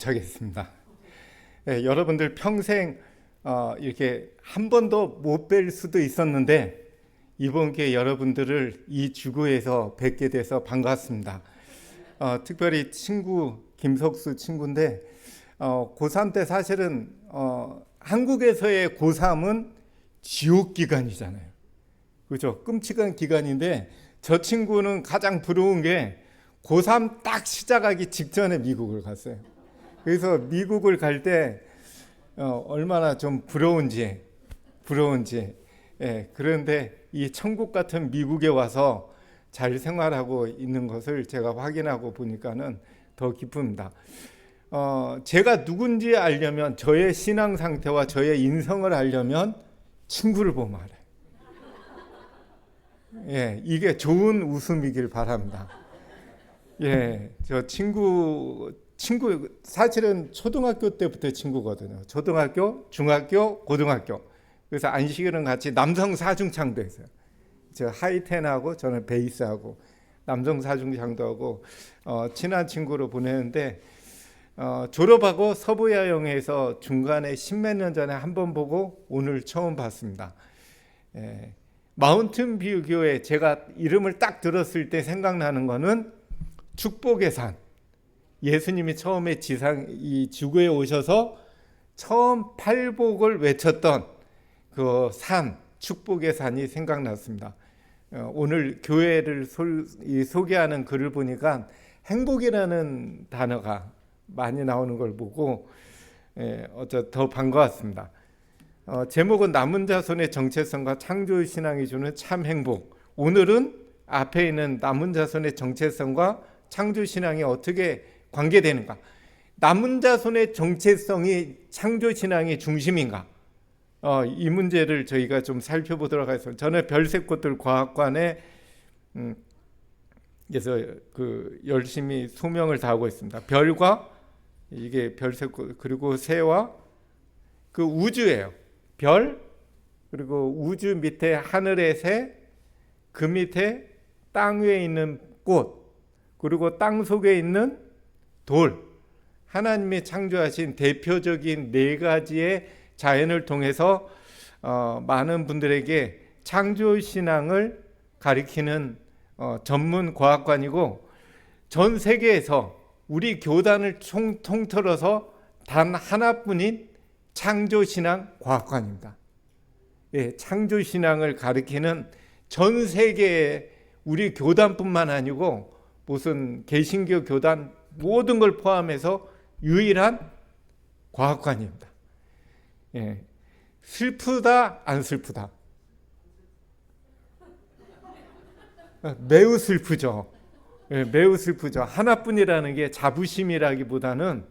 하겠습니다. 여러분들 평생 이렇게 한 번도 못 뵐 수도 있었는데 이번 기회에 여러분들을 이 주구에서 뵙게 돼서 반갑습니다. 특별히 친구 김석수 친구인데 고3 때 사실은 한국에서의 고3은 지옥 기간이잖아요. 그렇죠? 끔찍한 기간인데 저 친구는 가장 부러운 게 고3 딱 시작하기 직전에 미국을 갔어요. 그래서 미국을 갈 때 얼마나 좀 부러운지. 그런데 이 천국 같은 미국에 와서 잘 생활하고 있는 것을 제가 확인하고 보니까는 더 기쁩니다. 제가 누군지 알려면, 저의 신앙 상태와 저의 인성을 알려면 친구를 보면 알아요. 이게 좋은 웃음이길 바랍니다. 저 친구 사실은 초등학교 때부터 친구거든요. 초등학교, 중학교, 고등학교. 그래서 안식일은 같이 남성 사중창도 했어요. 저 하이텐하고 저는 베이스하고 남성 사중창도 하고 친한 친구로 보내는데 졸업하고 서부야영에서 중간에 십몇 년 전에 한 번 보고 오늘 처음 봤습니다. 마운틴 뷰 교회, 제가 이름을 딱 들었을 때 생각나는 거는 축복의 산. 예수님이 처음에 이 지구에 오셔서 처음 팔복을 외쳤던 그 산, 축복의 산이 생각났습니다. 오늘 교회를 소개하는 글을 보니까 행복이라는 단어가 많이 나오는 걸 보고 더 반가웠습니다. 제목은 남은 자손의 정체성과 창조의 신앙이 주는 참 행복. 오늘은 앞에 있는 남은 자손의 정체성과 창조 신앙이 어떻게 관계되는가? 남은 자손의 정체성이 창조 신앙의 중심인가? 이 문제를 저희가 좀 살펴보도록 하겠습니다. 저는 별새꽃들 과학관에 그래서 열심히 소명을 다하고 있습니다. 별과 이게 별새꽃, 그리고 새와 그 우주예요. 별, 그리고 우주 밑에 하늘의 새, 그 밑에 땅 위에 있는 꽃, 그리고 땅 속에 있는 돌. 하나님이 창조하신 대표적인 네 가지의 자연을 통해서 많은 분들에게 창조신앙을 가리키는 전문 과학관이고, 전 세계에서 우리 교단을 통틀어서 단 하나뿐인 창조신앙 과학관입니다. 창조신앙을 가리키는 전 세계의 우리 교단뿐만 아니고 무슨 개신교 교단 모든 걸 포함해서 유일한 과학관입니다. 슬프다 안 슬프다? 매우 슬프죠. 매우 슬프죠. 하나뿐이라는 게 자부심이라기보다는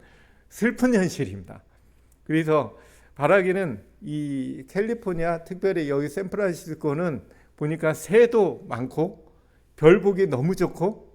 슬픈 현실입니다. 그래서 바라기는 이 캘리포니아, 특별히 여기 샌프란시스코는 보니까 새도 많고 별 보기 너무 좋고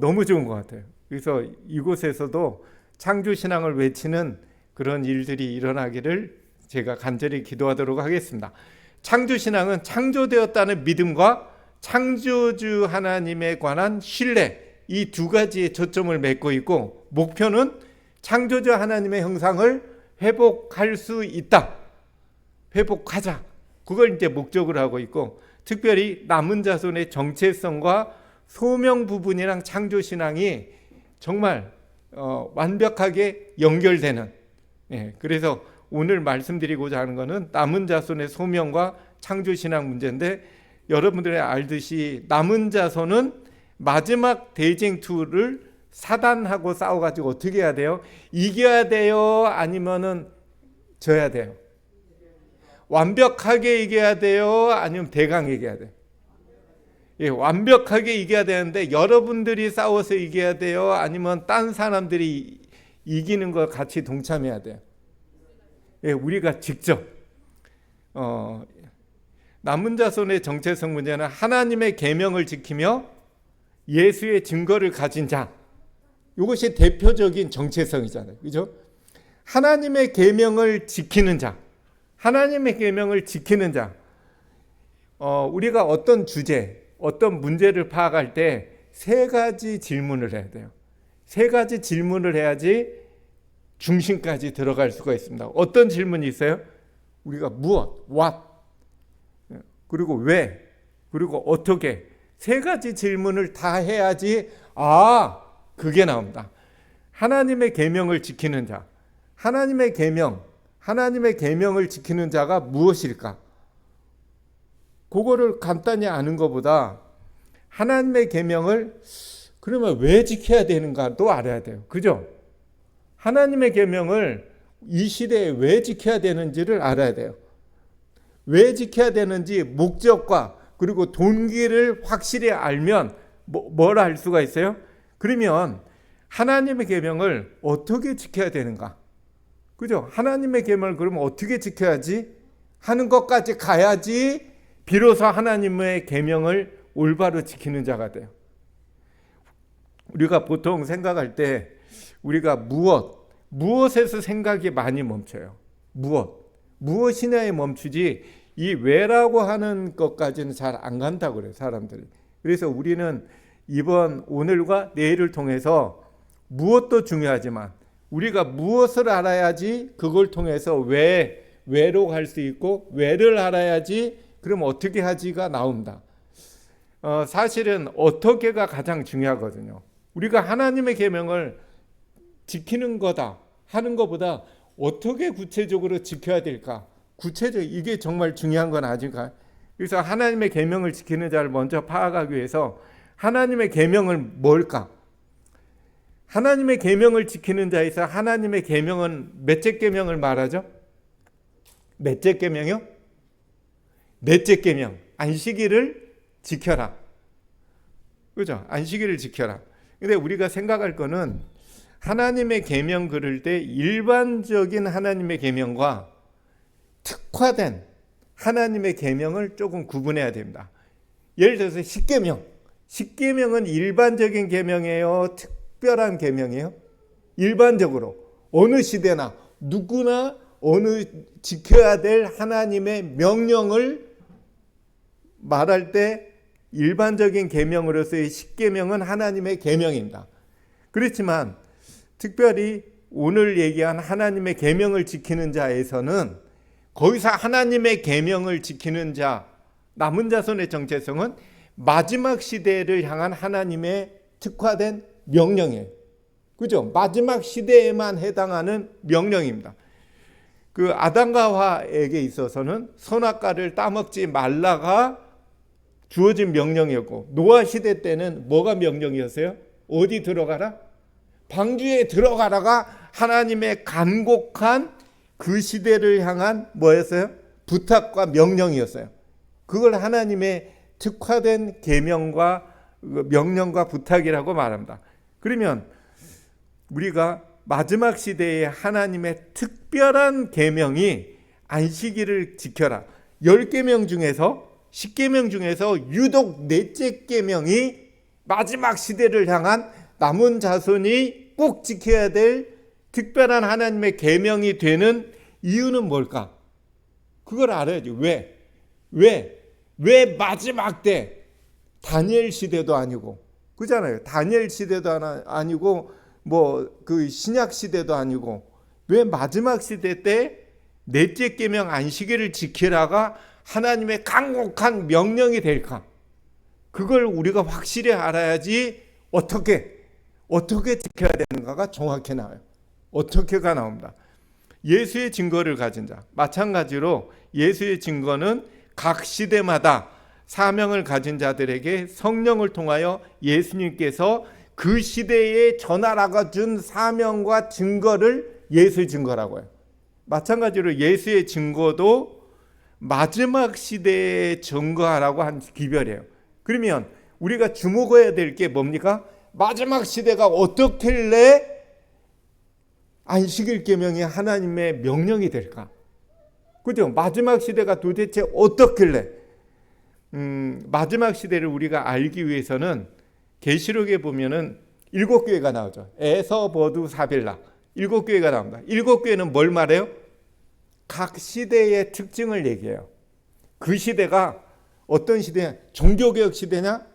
너무 좋은 것 같아요. 그래서 이곳에서도 창조신앙을 외치는 그런 일들이 일어나기를 제가 간절히 기도하도록 하겠습니다. 창조신앙은 창조되었다는 믿음과 창조주 하나님에 관한 신뢰, 이 두 가지에 초점을 맺고 있고, 목표는 창조주 하나님의 형상을 회복할 수 있다. 회복하자. 그걸 이제 목적으로 하고 있고, 특별히 남은 자손의 정체성과 소명 부분이랑 창조신앙이 정말 완벽하게 연결되는, 그래서 오늘 말씀드리고자 하는 것은 남은 자손의 소명과 창조신앙 문제인데, 여러분들이 알듯이 남은 자손은 마지막 대쟁투를 사단하고 싸워가지고 어떻게 해야 돼요? 이겨야 돼요? 아니면은 져야 돼요? 완벽하게 이겨야 돼요? 아니면 대강 이겨야 돼요? 완벽하게 이겨야 되는데, 여러분들이 싸워서 이겨야 돼요? 아니면 딴 사람들이 이기는 거 같이 동참해야 돼요? 우리가 직접. 남은 자손의 정체성 문제는 하나님의 계명을 지키며 예수의 증거를 가진 자. 이것이 대표적인 정체성이잖아요. 그죠? 하나님의 계명을 지키는 자. 하나님의 계명을 지키는 자. 우리가 어떤 주제, 어떤 문제를 파악할 때 세 가지 질문을 해야 돼요. 세 가지 질문을 해야지 중심까지 들어갈 수가 있습니다. 어떤 질문이 있어요? 우리가 무엇, what, 그리고 왜, 그리고 어떻게, 세 가지 질문을 다 해야지 그게 나옵니다. 하나님의 계명을 지키는 자, 하나님의 계명을 지키는 자가 무엇일까? 그거를 간단히 아는 것보다 하나님의 계명을 그러면 왜 지켜야 되는가도 알아야 돼요. 그죠? 하나님의 계명을 이 시대에 왜 지켜야 되는지를 알아야 돼요. 왜 지켜야 되는지 목적과 그리고 동기를 확실히 알면 뭘 알 수가 있어요? 그러면 하나님의 계명을 어떻게 지켜야 되는가? 그죠? 하나님의 계명을 그러면 어떻게 지켜야지? 하는 것까지 가야지 비로소 하나님의 계명을 올바로 지키는 자가 돼요. 우리가 보통 생각할 때 우리가 무엇에서 생각이 많이 멈춰요. 무엇이냐에 멈추지 이 왜라고 하는 것까지는 잘 안 간다고 그래요, 사람들이. 그래서 우리는 오늘과 내일을 통해서 무엇도 중요하지만 우리가 무엇을 알아야지 그걸 통해서 왜로 갈 수 있고 왜를 알아야지 그럼 어떻게 하지가 나옵니다. 사실은 어떻게가 가장 중요하거든요. 우리가 하나님의 계명을 지키는 거다 하는 것보다 어떻게 구체적으로 지켜야 될까? 이게 정말 중요한 건 아닌가? 그래서 하나님의 계명을 지키는 자를 먼저 파악하기 위해서 하나님의 계명은 뭘까? 하나님의 계명을 지키는 자에서 하나님의 계명은 몇째 계명을 말하죠? 몇째 계명이요? 넷째 계명, 안식일을 지켜라. 그죠? 안식일을 지켜라. 근데 우리가 생각할 거는 하나님의 계명 그럴 때 일반적인 하나님의 계명과 특화된 하나님의 계명을 조금 구분해야 됩니다. 예를 들어서 십계명은 일반적인 계명이에요, 특별한 계명이에요? 일반적으로 어느 시대나 누구나 지켜야 될 하나님의 명령을 말할 때 일반적인 계명으로서의 십계명은 하나님의 계명입니다. 그렇지만 특별히 오늘 얘기한 하나님의 계명을 지키는 자에서는 거기서 하나님의 계명을 지키는 자, 남은 자손의 정체성은 마지막 시대를 향한 하나님의 특화된 명령이에요. 그죠? 마지막 시대에만 해당하는 명령입니다. 그 아담과 하와에게 있어서는 선악과를 따먹지 말라가 주어진 명령이었고, 노아 시대 때는 뭐가 명령이었어요? 어디 들어가라? 방주에 들어가라가 하나님의 간곡한 그 시대를 향한 뭐였어요? 부탁과 명령이었어요. 그걸 하나님의 특화된 계명과 명령과 부탁이라고 말합니다. 그러면 우리가 마지막 시대에 하나님의 특별한 계명이 안식일을 지켜라. 10계명 중에서 10계명 중에서 유독 넷째 계명이 마지막 시대를 향한 남은 자손이 꼭 지켜야 될 특별한 하나님의 계명이 되는 이유는 뭘까? 그걸 알아야죠. 왜 마지막 때 다니엘 시대도 아니고 그잖아요. 다니엘 시대도 아니고 그 신약 시대도 아니고 왜 마지막 시대 때 넷째 계명 안식일을 지키라가 하나님의 간곡한 명령이 될까? 그걸 우리가 확실히 알아야지 어떻게 지켜야 되는가가 정확히 나와요. 어떻게가 나옵니다. 예수의 증거를 가진 자, 마찬가지로 예수의 증거는 각 시대마다 사명을 가진 자들에게 성령을 통하여 예수님께서 그 시대에 전하라고 준 사명과 증거를 예수의 증거라고 해요. 마찬가지로 예수의 증거도 마지막 시대에 증거하라고 한 기별이에요. 그러면 우리가 주목해야 될 게 뭡니까? 마지막 시대가 어떻길래 안식일 계명이 하나님의 명령이 될까? 그죠? 마지막 시대가 도대체 어떻길래? 마지막 시대를 우리가 알기 위해서는 계시록에 보면은 7교회가 나오죠. 에서, 버두, 사빌라 7교회가 나옵니다. 7교회는 뭘 말해요? 각 시대의 특징을 얘기해요. 그 시대가 어떤 시대냐? 종교개혁 시대냐?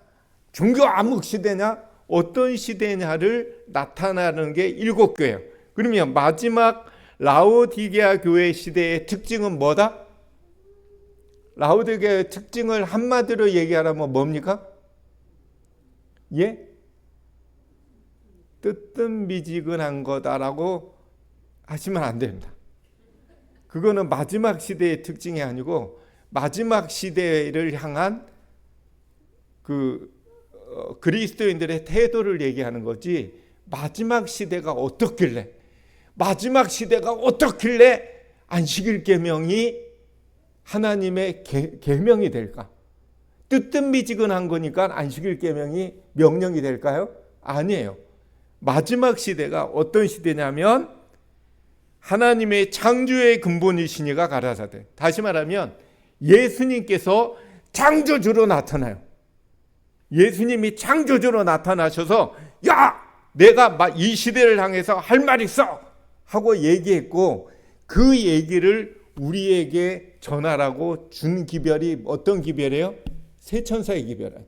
종교암흑 시대냐? 어떤 시대냐를 나타나는 게 7교회예요. 그러면 마지막 라오디게아 교회 시대의 특징은 뭐다? 라오디게아의 특징을 한마디로 얘기하라면 뭡니까? 예? 뜨뜻미지근한 거다라고 하시면 안 됩니다. 그거는 마지막 시대의 특징이 아니고 마지막 시대를 향한 그리스도인들의 태도를 얘기하는 거지, 마지막 시대가 어떻길래 안식일 계명이 하나님의 계명이 될까? 뜨뜻미지근한 거니까 안식일 계명이 명령이 될까요? 아니에요. 마지막 시대가 어떤 시대냐면 하나님의 창조의 근본이시니가 가라사대. 다시 말하면 예수님께서 창조주로 나타나요. 예수님이 창조주로 나타나셔서 야, 내가 이 시대를 향해서 할 말 있어 하고 얘기했고, 그 얘기를 우리에게 전하라고 준 기별이 어떤 기별이에요? 세천사의 기별이에요.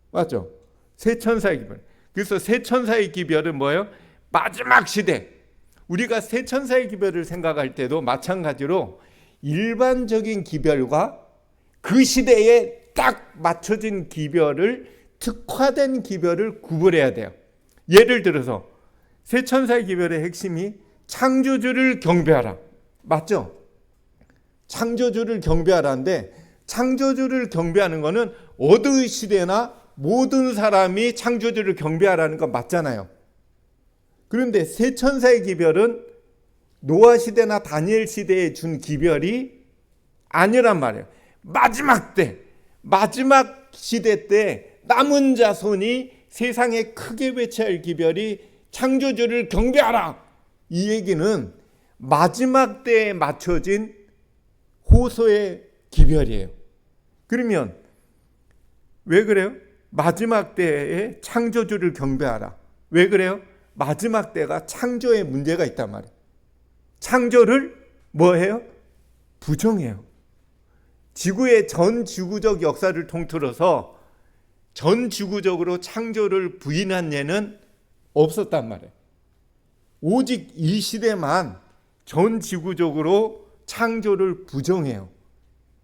맞죠? 세천사의 기별. 그래서 세천사의 기별은 뭐예요? 마지막 시대. 우리가 세천사의 기별을 생각할 때도 마찬가지로 일반적인 기별과 그 시대에 딱 맞춰진 기별을, 특화된 기별을 구분해야 돼요. 예를 들어서 세천사의 기별의 핵심이 창조주를 경배하라. 맞죠? 창조주를 경배하라는데, 창조주를 경배하는 것은 어느 시대나 모든 사람이 창조주를 경배하라는 건 맞잖아요. 그런데 세천사의 기별은 노아 시대나 다니엘 시대에 준 기별이 아니란 말이에요. 마지막 시대 때 남은 자손이 세상에 크게 외쳐야 기별이 창조주를 경배하라. 이 얘기는 마지막 때에 맞춰진 호소의 기별이에요. 그러면 왜 그래요? 마지막 때에 창조주를 경배하라. 왜 그래요? 마지막 때가 창조에 문제가 있단 말이에요. 창조를 뭐해요? 부정해요. 지구의 전 지구적 역사를 통틀어서 전 지구적으로 창조를 부인한 예는 없었단 말이에요. 오직 이 시대만 전 지구적으로 창조를 부정해요.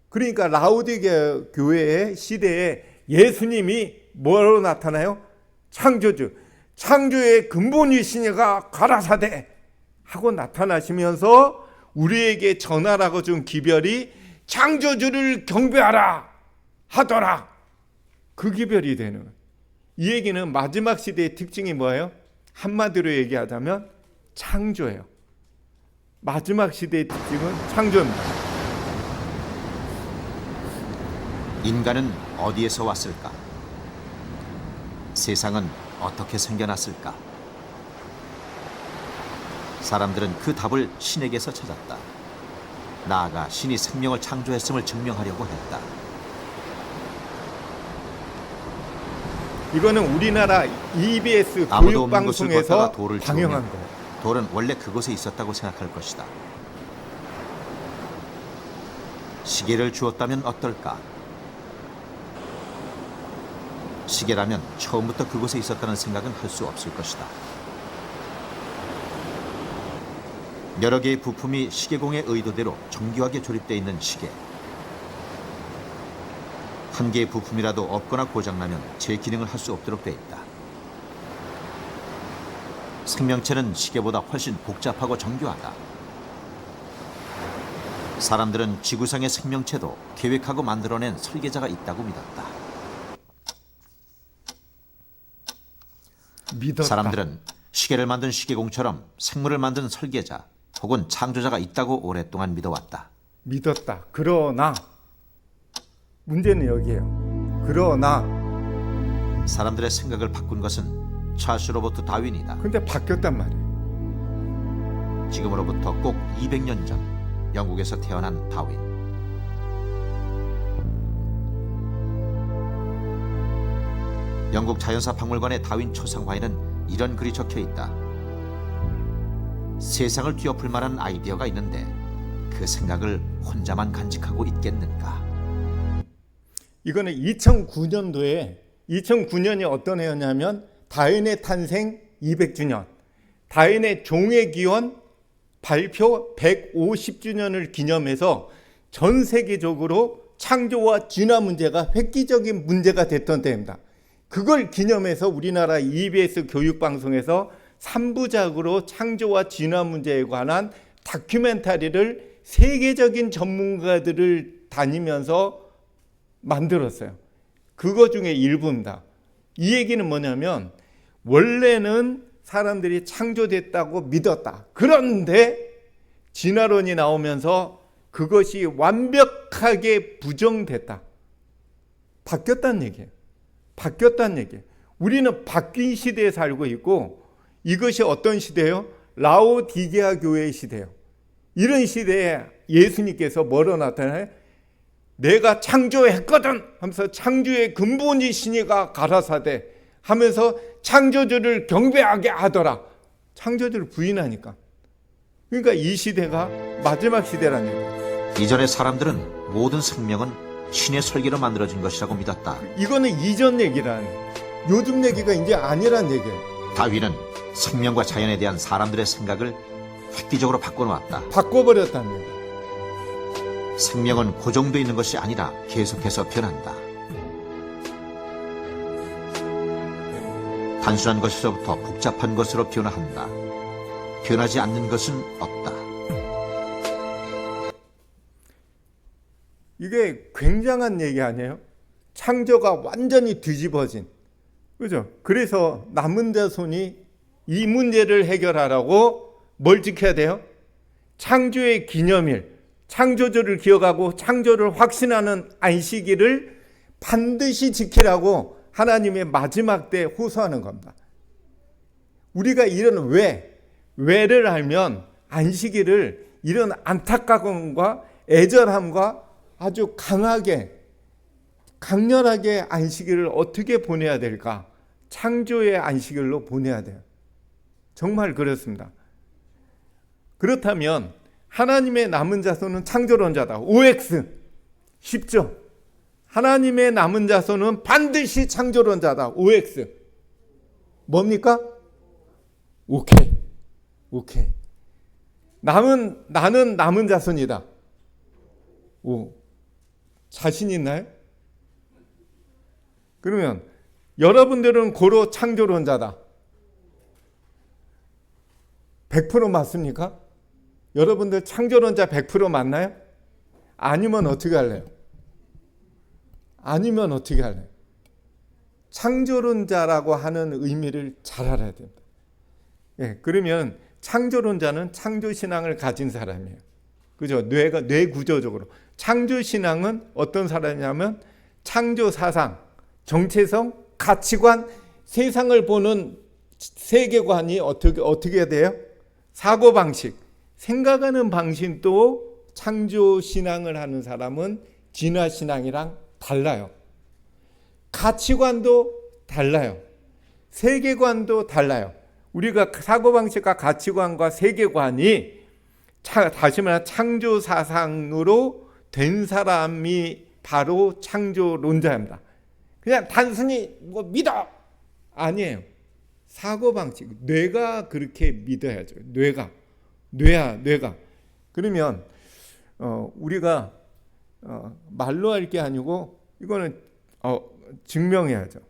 그러니까 라오디게아 교회의 시대에 예수님이 뭐로 나타나요? 창조주, 창조의 근본이시니가 가라사대 하고 나타나시면서 우리에게 전하라고 준 기별이 창조주를 경배하라 하더라. 그 기별이 되는 거예요. 이 얘기는 마지막 시대의 특징이 뭐예요? 한마디로 얘기하자면 창조예요. 마지막 시대의 특징은 창조입니다. 인간은 어디에서 왔을까? 세상은 어떻게 생겨났을까? 사람들은 그 답을 신에게서 찾았다. 나아가 신이 생명을 창조했음을 증명하려고 했다. 이거는 우리나라 EBS 아무도 없는 곳을 걷다가 교육방송에서 돌을 방영한 주우면 거예요. 돌은 원래 그곳에 있었다고 생각할 것이다. 시계를 주었다면 어떨까? 시계라면 처음부터 그곳에 있었다는 생각은 할 수 없을 것이다. 여러 개의 부품이 시계공의 의도대로 정교하게 조립되어 있는 시계. 한 개의 부품이라도 없거나 고장나면 제 기능을 할 수 없도록 되어 있다. 생명체는 시계보다 훨씬 복잡하고 정교하다. 사람들은 지구상의 생명체도 계획하고 만들어낸 설계자가 있다고 믿었다. 사람들은 시계를 만든 시계공처럼 생물을 만든 설계자 혹은 창조자가 있다고 오랫동안 믿어왔다. 믿었다. 그러나 문제는 여기에요. 그러나 사람들의 생각을 바꾼 것은 찰스 로버트 다윈이다. 근데 바뀌었단 말이에요. 지금으로부터 꼭 200년 전 영국에서 태어난 다윈. 영국 자연사 박물관의 다윈 초상화에는 이런 글이 적혀 있다. 세상을 뒤엎을 만한 아이디어가 있는데 그 생각을 혼자만 간직하고 있겠는가? 이거는 2009년도에 2009년이 어떤 해였냐면 다윈의 탄생 200주년. 다윈의 종의 기원 발표 150주년을 기념해서 전 세계적으로 창조와 진화 문제가 획기적인 문제가 됐던 때입니다. 그걸 기념해서 우리나라 EBS 교육방송에서 3부작으로 창조와 진화 문제에 관한 다큐멘터리를 세계적인 전문가들을 다니면서 만들었어요. 그거 중에 일부입니다. 이 얘기는 뭐냐면 원래는 사람들이 창조됐다고 믿었다. 그런데 진화론이 나오면서 그것이 완벽하게 부정됐다. 바뀌었다는 얘기예요. 바뀌었다는 얘기예요. 우리는 바뀐 시대에 살고 있고 이것이 어떤 시대예요? 라오디게아 교회의 시대예요. 이런 시대에 예수님께서 뭐로 나타나요? 내가 창조했거든 하면서 창조의 근본이시니가 가라사대 하면서 창조주를 경배하게 하더라. 창조주를 부인하니까. 그러니까 이 시대가 마지막 시대라는 얘기예요. 이전의 사람들은 모든 생명은 신의 설계로 만들어진 것이라고 믿었다. 이거는 이전 얘기란, 요즘 얘기가 이제 아니란 얘기예요. 다윈은 생명과 자연에 대한 사람들의 생각을 획기적으로 바꿔놓았다. 바꿔버렸다는 얘기예요. 생명은 고정되어 있는 것이 아니라 계속해서 변한다. 단순한 것에서부터 복잡한 것으로 변화한다. 변하지 않는 것은 없다. 이게 굉장한 얘기 아니에요? 창조가 완전히 뒤집어진, 그죠? 그래서 남은 자손이 이 문제를 해결하라고 뭘 지켜야 돼요? 창조의 기념일, 창조주를 기억하고 창조를 확신하는 안식일을 반드시 지키라고 하나님의 마지막 때 호소하는 겁니다. 우리가 이런 왜를 알면 안식일을 이런 안타까움과 애절함과 아주 강렬하게 안식일을 어떻게 보내야 될까? 창조의 안식일로 보내야 돼요. 정말 그렇습니다. 그렇다면 하나님의 남은 자손은 창조론자다. OX 쉽죠? 하나님의 남은 자손은 반드시 창조론자다. OX 뭡니까? 오케이. 나는 남은 자손이다. 오, 자신 있나요? 그러면 여러분들은 고로 창조론자다. 100% 맞습니까? 여러분들 창조론자 100% 맞나요? 아니면 어떻게 할래요? 창조론자라고 하는 의미를 잘 알아야 됩니다. 예, 그러면 창조론자는 창조신앙을 가진 사람이에요. 그죠? 뇌 구조적으로. 창조신앙은 어떤 사람이냐면 창조사상, 정체성, 가치관, 세상을 보는 세계관이 어떻게 돼요? 사고방식, 생각하는 방식도 창조신앙을 하는 사람은 진화신앙이랑 달라요. 가치관도 달라요. 세계관도 달라요. 우리가 사고방식과 가치관과 세계관이 다시 말해 창조사상으로 된 사람이 바로 창조론자입니다. 그냥 단순히 믿어! 아니에요. 사고방식, 뇌가 그렇게 믿어야죠. 뇌가. 그러면 우리가 말로 할 게 아니고 이거는 증명해야죠.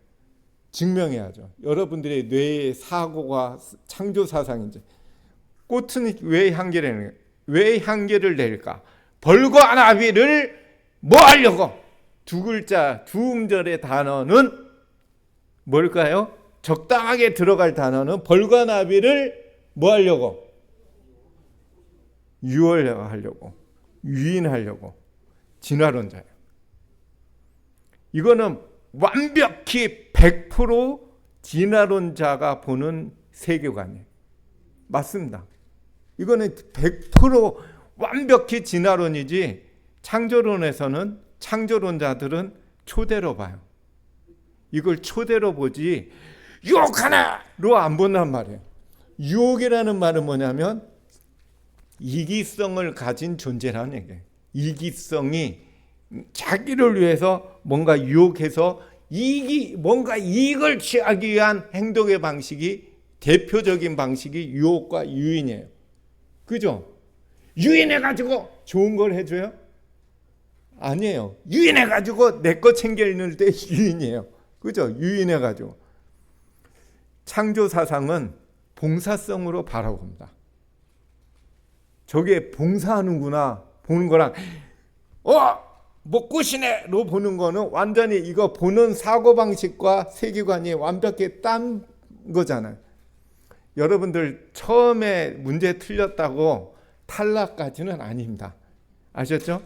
여러분들의 뇌의 사고가 창조사상인지. 꽃은 왜 향기를 낼까? 벌과 나비를 뭐 하려고? 두 글자, 두 음절의 단어는 뭘까요? 적당하게 들어갈 단어는 벌과 나비를 뭐 하려고? 유인하려고. 진화론자예요. 이거는 완벽히 100% 진화론자가 보는 세계관이에요. 맞습니다. 이거는 100% 완벽히 진화론이지 창조론에서는 창조론자들은 초대로 봐요. 이걸 초대로 보지 유혹하나로 안 본단 말이에요. 유혹이라는 말은 뭐냐면 이기성을 가진 존재라는 얘기예요. 이기성이 자기를 위해서 뭔가 유혹해서 뭔가 이익을 취하기 위한 행동의 방식이 대표적인 방식이 유혹과 유인이에요. 그죠? 유인해가지고 좋은 걸 해줘요? 아니에요. 유인해가지고 내 거 챙겨 있는 때 유인이에요. 그죠? 유인해가지고. 창조 사상은 봉사성으로 바라봅니다. 저게 봉사하는구나 보는 거랑 뭐 꽃이네로 보는 거는 완전히 이거 보는 사고방식과 세계관이 완벽히 딴 거잖아요. 여러분들 처음에 문제 틀렸다고 탈락까지는 아닙니다. 아셨죠?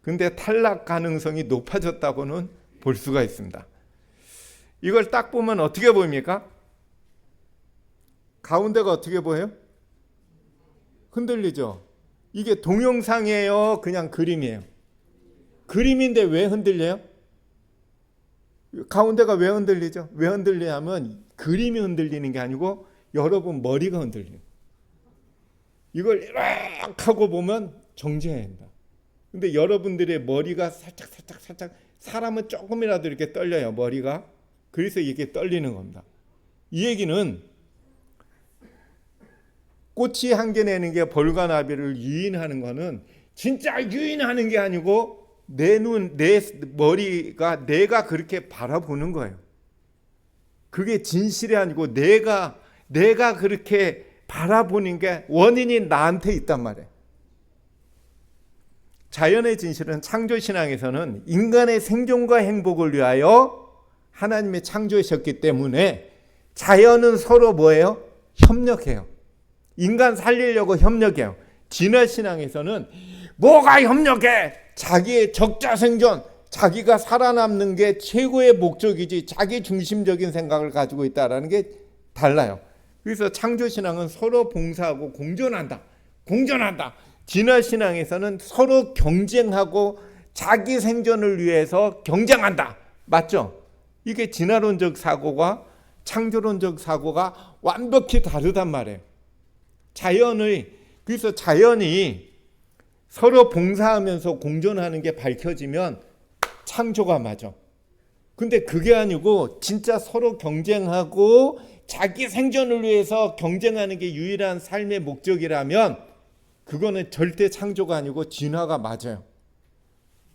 근데 탈락 가능성이 높아졌다고는 볼 수가 있습니다. 이걸 딱 보면 어떻게 보입니까? 가운데가 어떻게 보여요? 흔들리죠? 이게 동영상이에요? 그냥 그림이에요? 그림인데 왜 흔들려요? 가운데가 왜 흔들리죠? 왜 흔들리냐면 그림이 흔들리는 게 아니고 여러분 머리가 흔들려요. 이걸 이렇게 하고 보면 정지해야 한다. 근데 여러분들의 머리가 살짝 사람은 조금이라도 이렇게 떨려요. 머리가. 그래서 이게 떨리는 겁니다. 이 얘기는 꽃이 한 개 내는 게 벌과 나비를 유인하는 거는 진짜 유인하는 게 아니고 내 눈, 내 머리가 내가 그렇게 바라보는 거예요. 그게 진실이 아니고 내가 그렇게 바라보는 게 원인이 나한테 있단 말이에요. 자연의 진실은 창조신앙에서는 인간의 생존과 행복을 위하여 하나님이 창조하셨기 때문에 자연은 서로 뭐예요? 협력해요. 인간 살리려고 협력해요. 진화신앙에서는 뭐가 협력해? 자기의 적자생존, 자기가 살아남는 게 최고의 목적이지 자기 중심적인 생각을 가지고 있다는 게 달라요. 그래서 창조신앙은 서로 봉사하고 공존한다. 진화신앙에서는 서로 경쟁하고 자기 생존을 위해서 경쟁한다. 맞죠? 이게 진화론적 사고가 창조론적 사고가 완벽히 다르단 말이에요. 그래서 자연이 서로 봉사하면서 공존하는 게 밝혀지면 창조가 맞아. 근데 그게 아니고 진짜 서로 경쟁하고 자기 생존을 위해서 경쟁하는 게 유일한 삶의 목적이라면 그거는 절대 창조가 아니고 진화가 맞아요.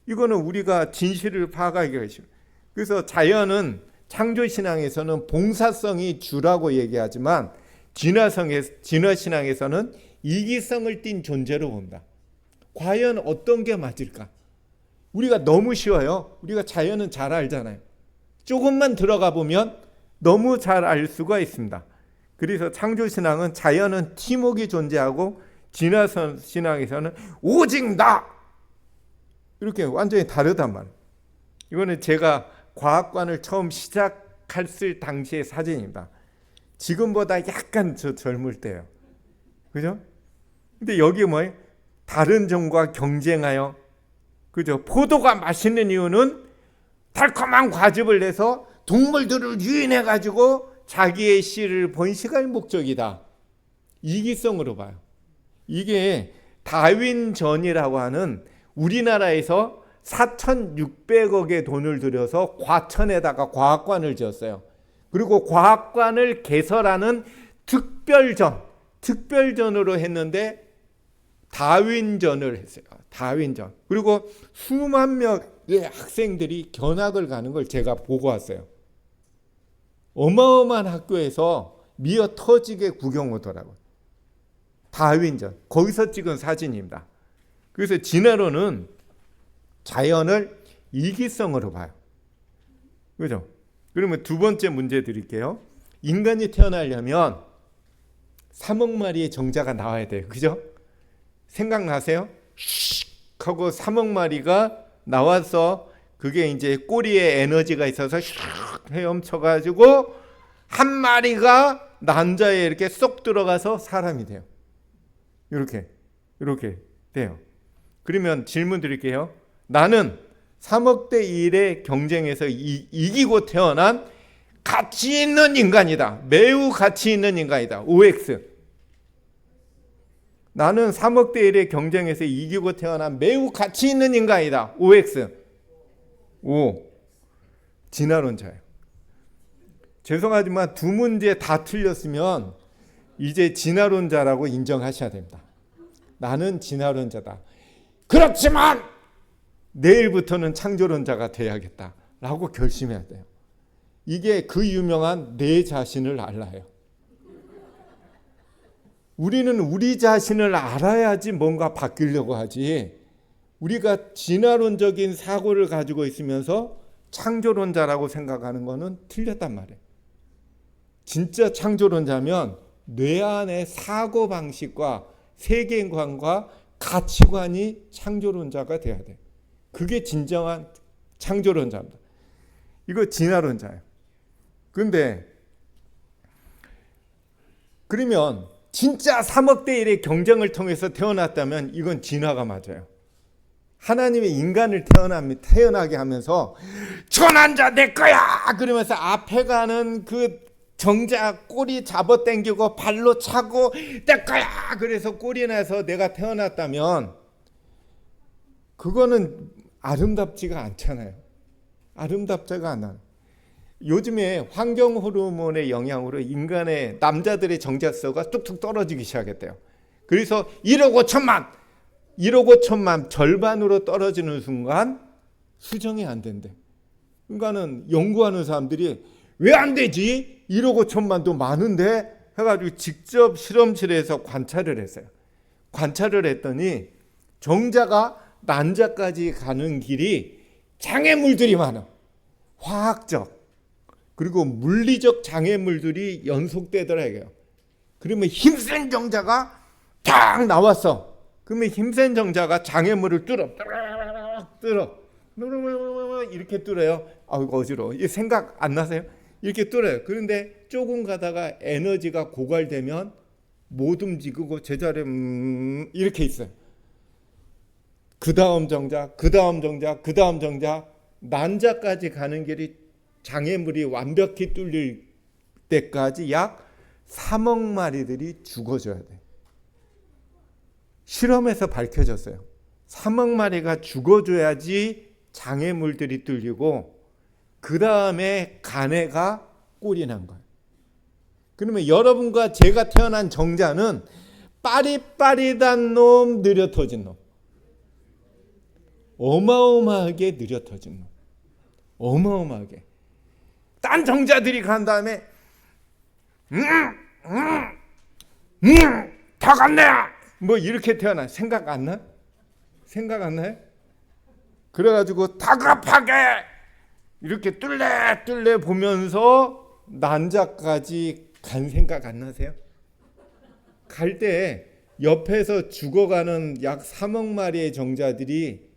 이거는 우리가 진실을 파악하기가 쉽습니다. 그래서 자연은 창조신앙에서는 봉사성이 주라고 얘기하지만 진화신앙에서는 이기성을 띤 존재로 봅니다. 과연 어떤 게 맞을까? 우리가 너무 쉬워요. 우리가 자연은 잘 알잖아요. 조금만 들어가 보면 너무 잘 알 수가 있습니다. 그래서 창조신앙은 자연은 팀웍이 존재하고 진화신앙에서는 오직 나! 이렇게 완전히 다르단 말이에요. 이거는 제가 과학관을 처음 시작했을 당시의 사진입니다. 지금보다 약간 젊을 때예요. 그죠? 근데 여기 뭐예요? 다른 종과 경쟁하여, 그죠? 포도가 맛있는 이유는 달콤한 과즙을 내서 동물들을 유인해가지고 자기의 씨를 번식할 목적이다. 이기성으로 봐요. 이게 다윈전이라고 하는 우리나라에서 4,600억의 돈을 들여서 과천에다가 과학관을 지었어요. 그리고 과학관을 개설하는 특별전으로 했는데 다윈전을 했어요. 다윈전. 그리고 수만 명의 학생들이 견학을 가는 걸 제가 보고 왔어요. 어마어마한 학교에서 미어 터지게 구경 오더라고요. 다윈전. 거기서 찍은 사진입니다. 그래서 진화론은 자연을 이기성으로 봐요. 그죠? 그러면 두 번째 문제 드릴게요. 인간이 태어나려면 3억 마리의 정자가 나와야 돼요. 그죠? 생각나세요? 슉 하고 3억 마리가 나와서 그게 이제 꼬리에 에너지가 있어서 슉 헤엄쳐가지고 한 마리가 난자에 이렇게 쏙 들어가서 사람이 돼요. 이렇게 돼요. 그러면 질문 드릴게요. 나는 3억 대 1의 경쟁에서 이기고 태어난 가치 있는 인간이다. 매우 가치 있는 인간이다. OX. 나는 3억 대 1의 경쟁에서 이기고 태어난 매우 가치 있는 인간이다. OX. O. 진화론자예요. 죄송하지만 두 문제 다 틀렸으면 이제 진화론자라고 인정하셔야 됩니다. 나는 진화론자다. 그렇지만 내일부터는 창조론자가 돼야겠다라고 결심해야 돼요. 이게 그 유명한 내 자신을 알아요. 우리는 우리 자신을 알아야지 뭔가 바뀌려고 하지. 우리가 진화론적인 사고를 가지고 있으면서 창조론자라고 생각하는 거는 틀렸단 말이에요. 진짜 창조론자면 뇌 안의 사고방식과 세계관과 가치관이 창조론자가 돼야 돼요. 그게 진정한 창조론자입니다. 이거 진화론자예요. 그런데 그러면 진짜 3억 대 1의 경쟁을 통해서 태어났다면 이건 진화가 맞아요. 하나님의 인간을 태어나게 하면서 천한자 내 거야 그러면서 앞에 가는 그 정자 꼬리 잡아당기고 발로 차고 내 거야 그래서 꼬리 나서 내가 태어났다면 그거는 아름답지가 않잖아요. 아름답지가 않아요. 요즘에 환경 호르몬의 영향으로 인간의 남자들의 정자수가 뚝뚝 떨어지기 시작했대요. 그래서 1억 5천만 절반으로 떨어지는 순간 수정이 안 된대. 그러니까는 연구하는 사람들이 왜 안 되지? 1억 5천만도 많은데 해가지고 직접 실험실에서 관찰을 했어요. 관찰을 했더니 정자가 난자까지 가는 길이 장애물들이 많아. 화학적 그리고 물리적 장애물들이 연속되더라고요. 그러면 힘센 정자가 딱 나왔어. 그러면 힘센 정자가 장애물을 뚫어 이렇게 뚫어요. 아이고 어지러워. 이 생각 안 나세요? 이렇게 뚫어요. 그런데 조금 가다가 에너지가 고갈되면 못 움직이고 제자리에 이렇게 있어요. 그 다음 정자 난자까지 가는 길이 장애물이 완벽히 뚫릴 때까지 약 3억 마리들이 죽어줘야 돼. 실험에서 밝혀졌어요. 3억 마리가 죽어줘야지 장애물들이 뚫리고 그 다음에 간해가 꼴이 난 거예요. 그러면 여러분과 제가 태어난 정자는 빠릿빠릿한 놈, 느려 터진 놈. 어마어마하게 느려 터진 놈. 어마어마하게. 딴 정자들이 간 다음에 다 갔네. 뭐 이렇게 태어나. 생각 안 나? 생각 안 나요? 그래가지고 다급하게 이렇게 뚫레 보면서 난자까지 간 생각 안 나세요? 갈 때 옆에서 죽어가는 약 3억 마리의 정자들이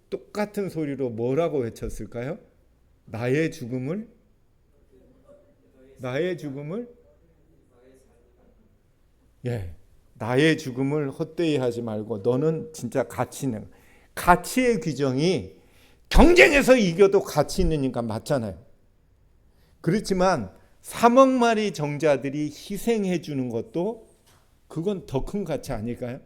똑같은 소리로 뭐라고 외쳤을까요? 나의 죽음을 나의 죽음을 헛되이 하지 말고 너는 진짜 가치 있는 가치의 규정이 경쟁에서 이겨도 가치 있는 인간 맞잖아요. 그렇지만 3억 마리 정자들이 희생해 주는 것도 그건 더 큰 가치 아닐까요?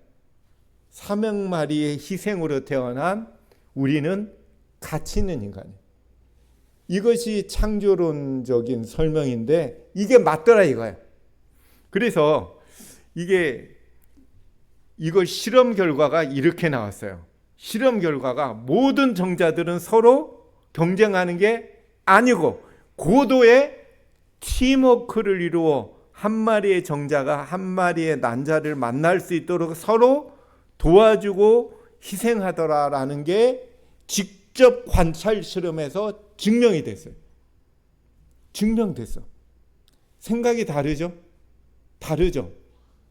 3억 마리의 희생으로 태어난 우리는 가치 있는 인간이에요. 이것이 창조론적인 설명인데 이게 맞더라 이거예요. 그래서 이걸 실험 결과가 이렇게 나왔어요. 실험 결과가 모든 정자들은 서로 경쟁하는 게 아니고 고도의 팀워크를 이루어 한 마리의 정자가 한 마리의 난자를 만날 수 있도록 서로 도와주고 희생하더라라는 게 직접 관찰 실험에서 증명이 됐어요. 증명됐어. 생각이 다르죠? 다르죠.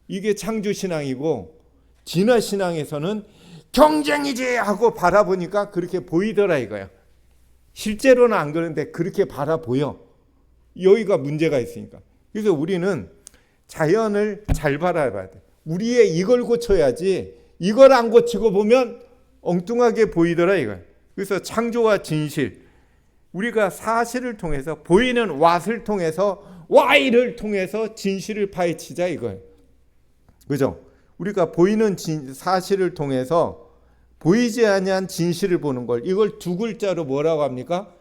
이게 창조신앙이고 진화신앙에서는 경쟁이지 하고 바라보니까 그렇게 보이더라 이거야. 실제로는 안 그런데 그렇게 바라보여. 여기가 문제가 있으니까. 그래서 우리는 자연을 잘 바라봐야 돼. 우리의 이걸 고쳐야지 이걸 안 고치고 보면 엉뚱하게 보이더라 이거야. 그래서 창조와 진실, 우리가 사실을 통해서 보이는 왓을 통해서 Y를 통해서 진실을 파헤치자 이거예요. 그죠? 우리가 보이는 사실을 통해서 보이지 아니한 진실을 보는 걸 이걸 두 글자로 뭐라고 합니까?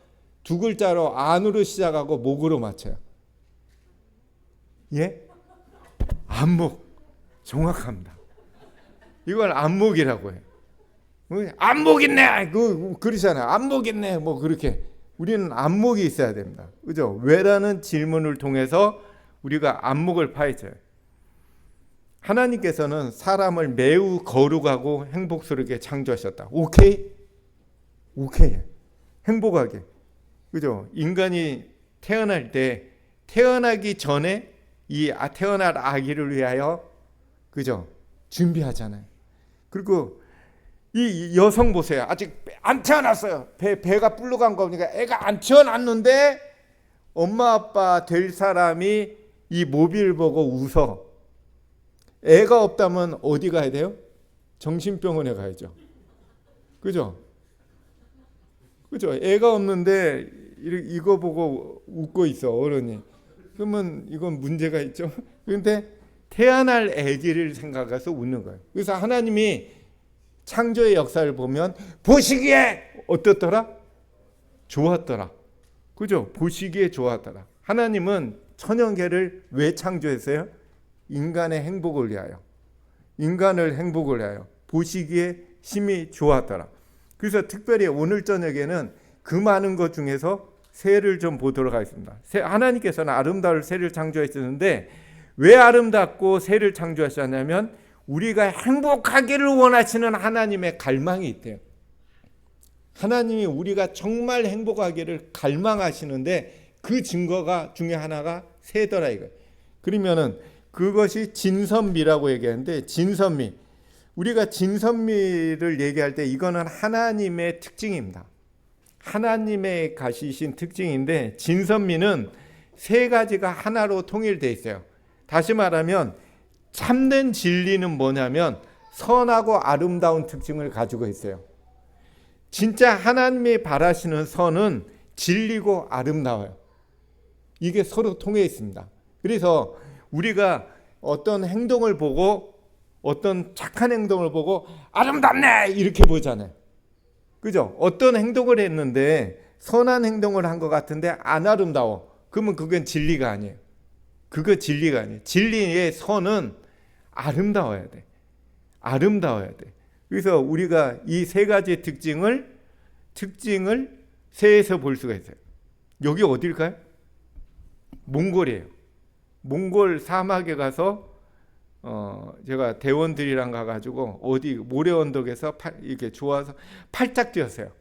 두 글자로 안으로 시작하고 목으로 맞춰요. 예? 안목. 정확합니다. 이걸 안목이라고 해요. 안목 있네. 그러잖아요. 안목 있네. 뭐 그렇게. 우리는 안목이 있어야 됩니다. 그죠? 왜라는 질문을 통해서 우리가 안목을 파헤쳐요. 하나님께서는 사람을 매우 거룩하고 행복스럽게 창조하셨다. 오케이? 오케이. 행복하게. 그죠? 인간이 태어날 때 태어나기 전에 이 태어날 아기를 위하여 그죠? 준비하잖아요. 그리고 이 여성 보세요. 아직 안 태어났어요. 배가 불러간 거니까 애가 안 태어났는데 엄마 아빠 될 사람이 이 모비를 보고 웃어. 애가 없다면 어디 가야 돼요? 정신병원에 가야죠. 그죠? 그죠? 애가 없는데 이거 보고 웃고 있어, 어른이. 그러면 이건 문제가 있죠. 그런데 태어날 아기를 생각해서 웃는 거예요. 그래서 하나님이 창조의 역사를 보면 보시기에 어떻더라? 좋았더라. 그죠? 보시기에 좋았더라. 하나님은 천연계를 왜 창조했어요? 인간의 행복을 위하여. 인간을 행복을 위하여. 보시기에 심히 좋았더라. 그래서 특별히 오늘 저녁에는 그 많은 것 중에서 새를 좀 보도록 하겠습니다. 하나님께서는 아름다울 새를 창조하셨는데 왜 아름답고 새를 창조하셨냐면 우리가 행복하기를 원하시는 하나님의 갈망이 있대요. 하나님이 우리가 정말 행복하기를 갈망하시는데 그 증거가 중에 하나가 새더라 이거예요. 그러면은 그것이 진선미라고 얘기하는데 진선미. 우리가 진선미를 얘기할 때 이거는 하나님의 특징입니다. 하나님의 가지신 특징인데 진선미는 세 가지가 하나로 통일되어 있어요. 다시 말하면 참된 진리는 뭐냐면 선하고 아름다운 특징을 가지고 있어요. 진짜 하나님이 바라시는 선은 진리고 아름다워요. 이게 서로 통해 있습니다. 그래서 우리가 어떤 행동을 보고 어떤 착한 행동을 보고 아름답네 이렇게 보잖아요. 그죠? 어떤 행동을 했는데 선한 행동을 한 것 같은데 안 아름다워. 그러면 그건 진리가 아니에요. 그거 진리가 아니에요. 진리의 선은 아름다워야 돼. 아름다워야 돼. 그래서 우리가 이 세 가지 특징을 새에서 볼 수가 있어요. 여기 어딜까요? 몽골이에요. 몽골 사막에 가서 제가 대원들이랑 가가지고 어디 모래 언덕에서 이렇게 좋아서 팔짝 뛰었어요.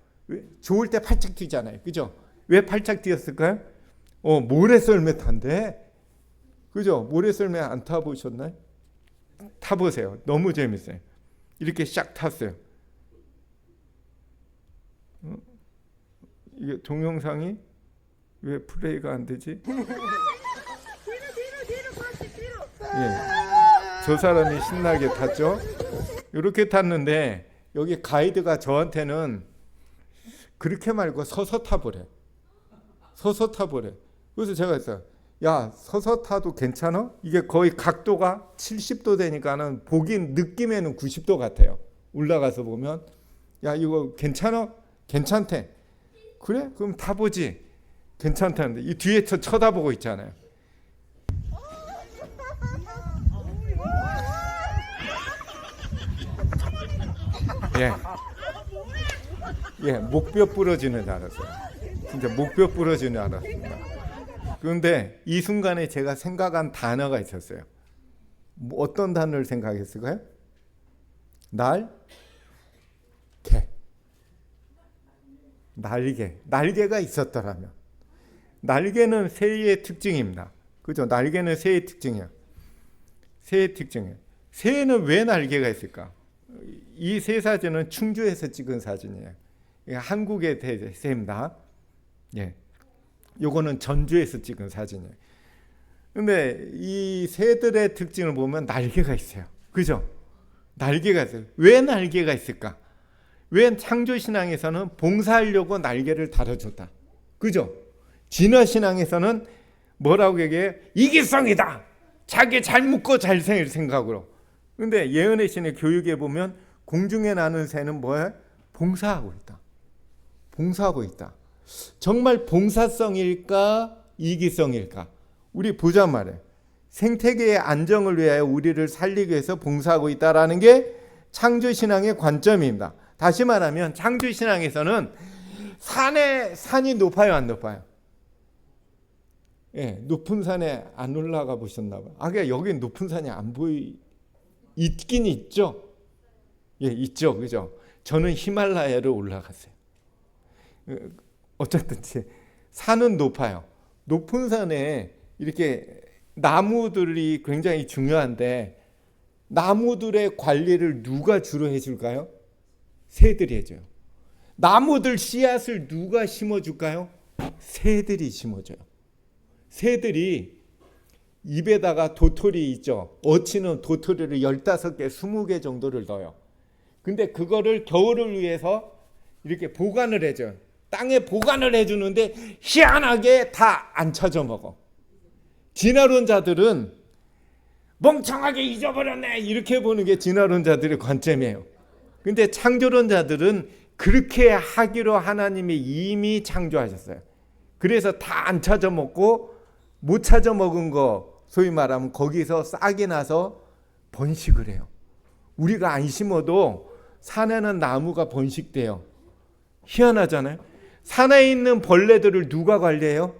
좋을 때 팔짝 뛰잖아요. 그죠? 왜 팔짝 뛰었을까요? 모래썰매 탄대. 그죠? 모래썰매 안 타보셨나요? 타보세요. 너무 재밌어요. 이렇게 싹 탔어요. 이게 동영상이 왜 플레이가 안 되지? 예, 저 사람이 신나게 탔죠. 이렇게 탔는데 여기 가이드가 저한테는 그렇게 말고 서서 타보래. 서서 타보래. 그래서 제가 했어요. 야, 서서 타도 괜찮아? 이게 거의 각도가 70도 되니까는 보긴 느낌에는 90도 같아요. 올라가서 보면 야, 이거 괜찮아? 괜찮대. 그래? 그럼 타보지. 괜찮다는데 이 뒤에 쳐다보고 있잖아요. 예, 목뼈 부러지는 줄 알았어요. 진짜 목뼈 부러지는 줄 알았습니다. 그런데 이 순간에 제가 생각한 단어가 있었어요. 어떤 단어를 생각했을까요? 날개가 있었더라면. 날개는 새의 특징입니다. 그죠? 날개는 새의 특징이야. 새의 특징이에요. 새는 왜 날개가 있을까? 이 새 사진은 충주에서 찍은 사진이에요. 한국의 새입니다. 예. 요거는 전주에서 찍은 사진이에요. 근데 이 새들의 특징을 보면 날개가 있어요. 그죠? 날개가 있어요. 왜 날개가 있을까? 왜 창조신앙에서는 봉사하려고 날개를 달아줬다. 그죠? 진화신앙에서는 뭐라고 얘기해? 이기성이다. 자기 잘 묶고 잘 살 생각으로. 근데 예언의 신의 교육에 보면 공중에 나는 새는 뭐야? 봉사하고 있다. 봉사하고 있다. 정말 봉사성일까? 이기성일까? 우리 보자 말이에요. 생태계의 안정을 위하여 우리를 살리기 위해서 봉사하고 있다라는 게 창조신앙의 관점입니다. 다시 말하면 창조신앙에서는 산이 높아요, 안 높아요? 예, 높은 산에 안 올라가 보셨나 봐요. 그러니까 여기 높은 산이 안 있긴 있죠. 예, 있죠, 그죠? 저는 히말라야를 올라갔어요. 어쨌든지 산은 높아요. 높은 산에 이렇게 나무들이 굉장히 중요한데 나무들의 관리를 누가 주로 해줄까요? 새들이 해줘요. 나무들 씨앗을 누가 심어줄까요? 새들이 심어줘요. 새들이 입에다가 도토리 있죠. 어치는 도토리를 15개, 20개 정도를 넣어요. 근데 그거를 겨울을 위해서 이렇게 보관을 해줘요. 땅에 보관을 해주는데 희한하게 다 안 찾아 먹어. 진화론자들은 멍청하게 잊어버렸네 이렇게 보는 게 진화론자들의 관점이에요. 근데 창조론자들은 그렇게 하기로 하나님이 이미 창조하셨어요. 그래서 다 안 찾아 먹고 못 찾아 먹은 거 소위 말하면 거기서 싹이 나서 번식을 해요. 우리가 안 심어도 산에는 나무가 번식돼요. 희한하잖아요. 산에 있는 벌레들을 누가 관리해요?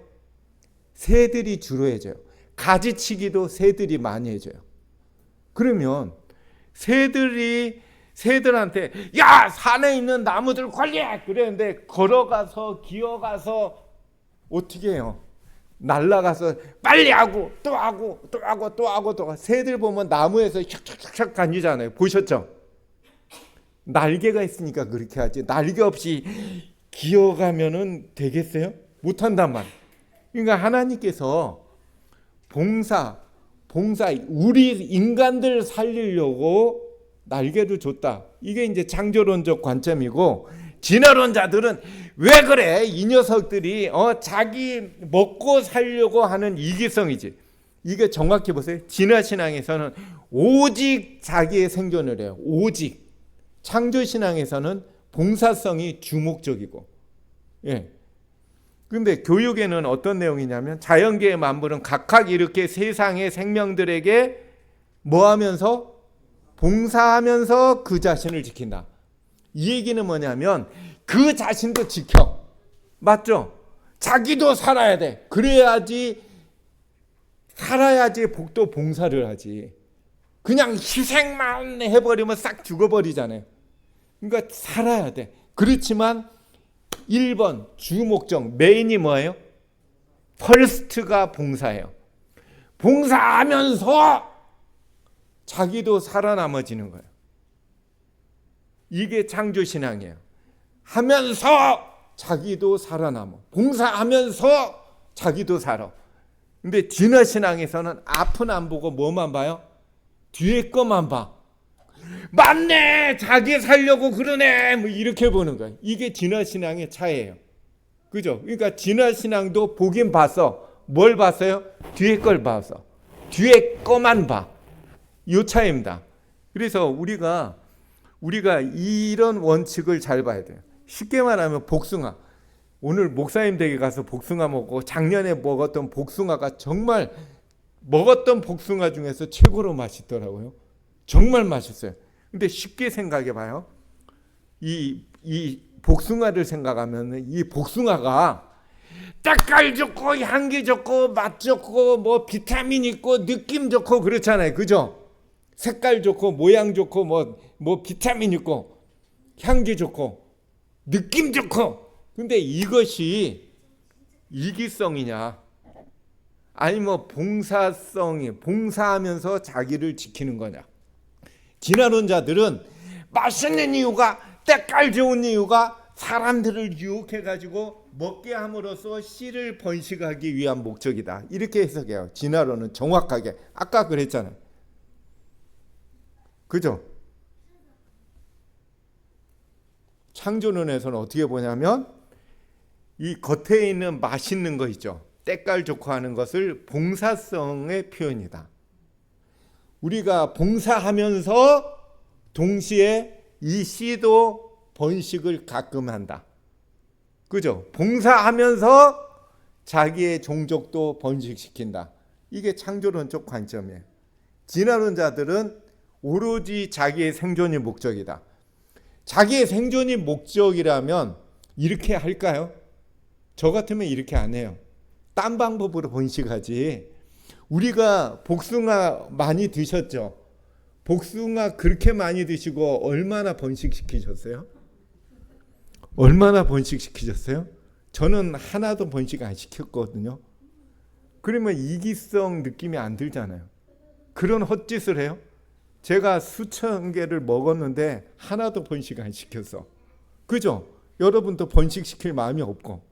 새들이 주로 해줘요. 가지치기도 새들이 많이 해줘요. 그러면 새들한테 야 산에 있는 나무들 관리해 그랬는데 걸어가서 기어가서 어떻게 해요? 날아가서 빨리 하고 또 하고 또 하고 또 하고 또 하고. 새들 보면 나무에서 샥샥샥 다니잖아요. 보셨죠? 날개가 있으니까 그렇게 하지. 날개 없이 기어가면은 되겠어요? 못한단 말이에요. 그러니까 하나님께서 봉사 우리 인간들 살리려고 날개를 줬다. 이게 이제 창조론적 관점이고 진화론자들은 왜 그래? 이 녀석들이 자기 먹고 살려고 하는 이기성이지. 이게 정확히 보세요. 진화신앙에서는 오직 자기의 생존을 해요. 오직. 창조신앙에서는 봉사성이 주목적이고. 예. 근데 교육에는 어떤 내용이냐면 자연계의 만물은 각각 이렇게 세상의 생명들에게 뭐 하면서? 봉사하면서 그 자신을 지킨다. 이 얘기는 뭐냐면 그 자신도 지켜. 맞죠? 자기도 살아야 돼. 그래야지 살아야지 복도 봉사를 하지. 그냥 희생만 해버리면 싹 죽어버리잖아요. 그러니까 살아야 돼. 그렇지만 1번 주목적 메인이 뭐예요? 퍼스트가 봉사예요. 봉사하면서 자기도 살아남아지는 거예요. 이게 창조신앙이에요. 하면서 자기도 살아남아. 봉사하면서 자기도 살아. 근데 진화신앙에서는 앞은 안 보고 뭐만 봐요? 뒤에 거만 봐. 맞네! 자기 살려고 그러네! 뭐 이렇게 보는 거예요. 이게 진화신앙의 차이예요. 그죠? 그러니까 진화신앙도 보긴 봤어. 뭘 봤어요? 뒤에 걸 봤어. 뒤에 거만 봐. 이 차이입니다. 그래서 우리가 이런 원칙을 잘 봐야 돼요. 쉽게 말하면 복숭아. 오늘 목사님 댁에 가서 복숭아 먹고 작년에 먹었던 복숭아가 정말 먹었던 복숭아 중에서 최고로 맛있더라고요. 정말 맛있어요. 근데 쉽게 생각해 봐요. 이 복숭아를 생각하면 이 복숭아가 색깔 좋고 향기 좋고 맛 좋고 뭐 비타민 있고 느낌 좋고 그렇잖아요. 그죠? 색깔 좋고 모양 좋고 뭐 비타민 있고 향기 좋고 느낌 좋고. 근데 이것이 이기성이냐? 아니 뭐 봉사하면서 자기를 지키는 거냐? 진화론자들은 맛있는 이유가 때깔 좋은 이유가 사람들을 유혹해가지고 먹게 함으로써 씨를 번식하기 위한 목적이다. 이렇게 해석해요. 진화론은 정확하게. 아까 그랬잖아요. 그죠? 창조론에서는 어떻게 보냐면 이 겉에 있는 맛있는 거 있죠. 때깔 좋고 하는 것을 봉사성의 표현이다. 우리가 봉사하면서 동시에 이 씨도 번식을 가끔 한다. 그죠? 봉사하면서 자기의 종족도 번식시킨다. 이게 창조론적 관점이에요. 진화론자들은 오로지 자기의 생존이 목적이다. 자기의 생존이 목적이라면 이렇게 할까요? 저 같으면 이렇게 안 해요. 딴 방법으로 번식하지. 우리가 복숭아 많이 드셨죠? 복숭아 그렇게 많이 드시고 얼마나 번식시키셨어요? 얼마나 번식시키셨어요? 저는 하나도 번식 안 시켰거든요. 그러면 이기성 느낌이 안 들잖아요. 그런 헛짓을 해요? 제가 수천 개를 먹었는데 하나도 번식 안 시켰어. 그죠? 여러분도 번식시킬 마음이 없고,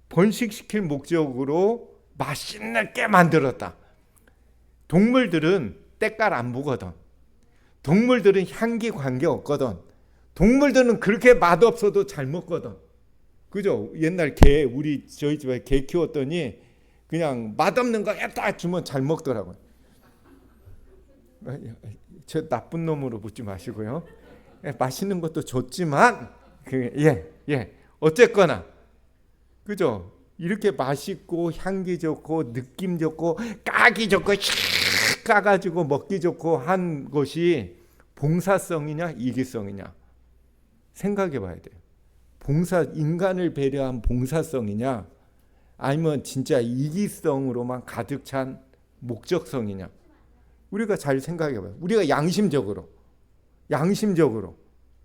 번식시킬 목적으로 맛있게 만들었다. 동물들은 때깔 안 보거든. 동물들은 향기 관계 없거든. 동물들은 그렇게 맛없어도 잘 먹거든. 그죠? 옛날 저희 집에 개 키웠더니 그냥 맛없는 거 딱 주면 잘 먹더라고요. 저 나쁜 놈으로 묻지 마시고요. 맛있는 것도 좋지만 어쨌거나 그죠? 이렇게 맛있고 향기 좋고 느낌 좋고 까기 좋고 까가지고 먹기 좋고 한 것이 봉사성이냐 이기성이냐 생각해 봐야 돼요. 인간을 배려한 봉사성이냐 아니면 진짜 이기성으로만 가득 찬 목적성이냐. 우리가 잘 생각해 봐요. 우리가 양심적으로